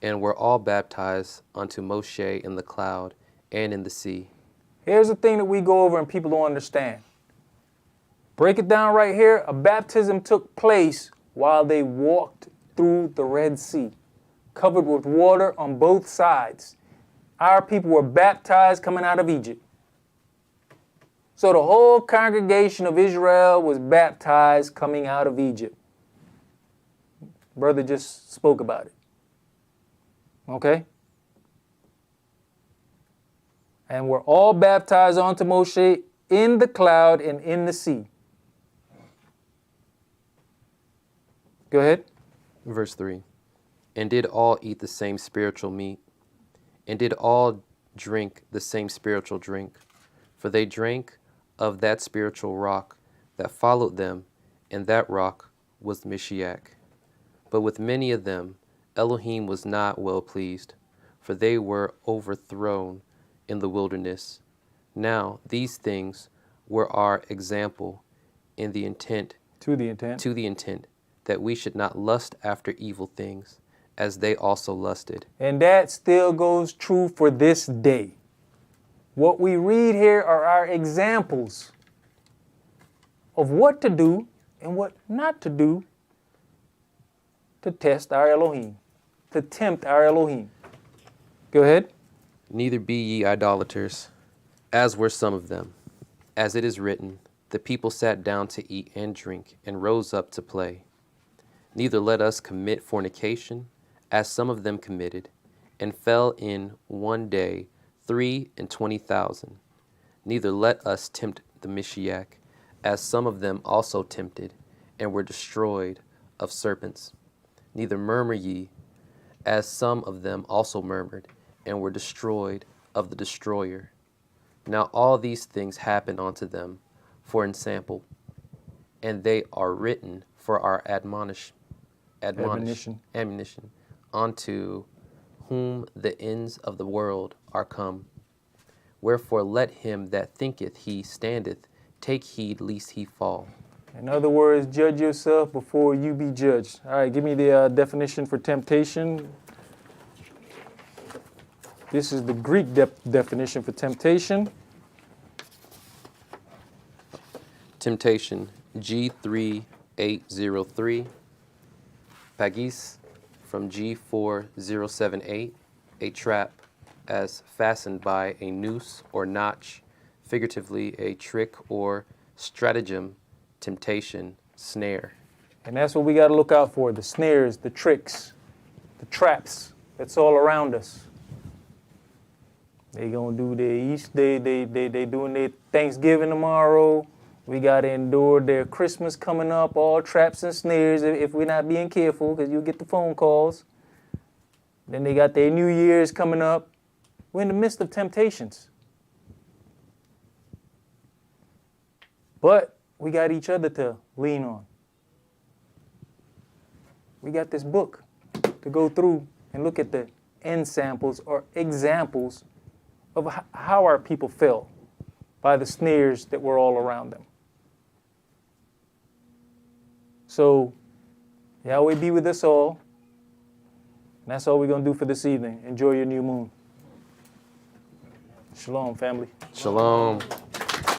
and were all baptized unto Moshe in the cloud and in the sea. Here's the thing that we go over and people don't understand. Break it down right here. A baptism took place while they walked through the Red Sea, covered with water on both sides. Our people were baptized coming out of Egypt. So the whole congregation of Israel was baptized coming out of Egypt. Brother just spoke about it. Okay? And we're all baptized onto Moshe in the cloud and in the sea. Go ahead. Verse 3. And did all eat the same spiritual meat, and did all drink the same spiritual drink, for they drank of that spiritual rock that followed them, and that rock was Mashiach. But with many of them Elohim was not well pleased, for they were overthrown in the wilderness. Now these things were our example in the intent To the intent. that we should not lust after evil things, as they also lusted. And that still goes true for this day. What we read here are our examples of what to do and what not to do to test our Elohim, to tempt our Elohim. Go ahead. Neither be ye idolaters, as were some of them. As it is written, the people sat down to eat and drink, and rose up to play. Neither let us commit fornication, as some of them committed, and fell in one day 23,000. Neither let us tempt the Mashiach, as some of them also tempted, and were destroyed of serpents. Neither murmur ye, as some of them also murmured, and were destroyed of the destroyer. Now all these things happen unto them for ensample, and they are written for our admonition, unto whom the ends of the world are come. Wherefore let him that thinketh he standeth take heed lest he fall. In other words, judge yourself before you be judged. All right, give me the definition for temptation. This is the Greek definition for temptation. Temptation, G3803. Pagis, from G4078, a trap as fastened by a noose or notch, figuratively a trick or stratagem, temptation, snare. And that's what we got to look out for, the snares, the tricks, the traps that's all around us. They gonna do their Easter, they doing their Thanksgiving tomorrow. We got to endure their Christmas coming up, all traps and snares if we're not being careful, because you'll get the phone calls. Then they got their New Year's coming up. We're in the midst of temptations. But we got each other to lean on. We got this book to go through and look at the ensamples or examples of how our people fell by the snares that were all around them. So, Yahweh be with us all. And that's all we're going to do for this evening. Enjoy your new moon. Shalom, family. Shalom.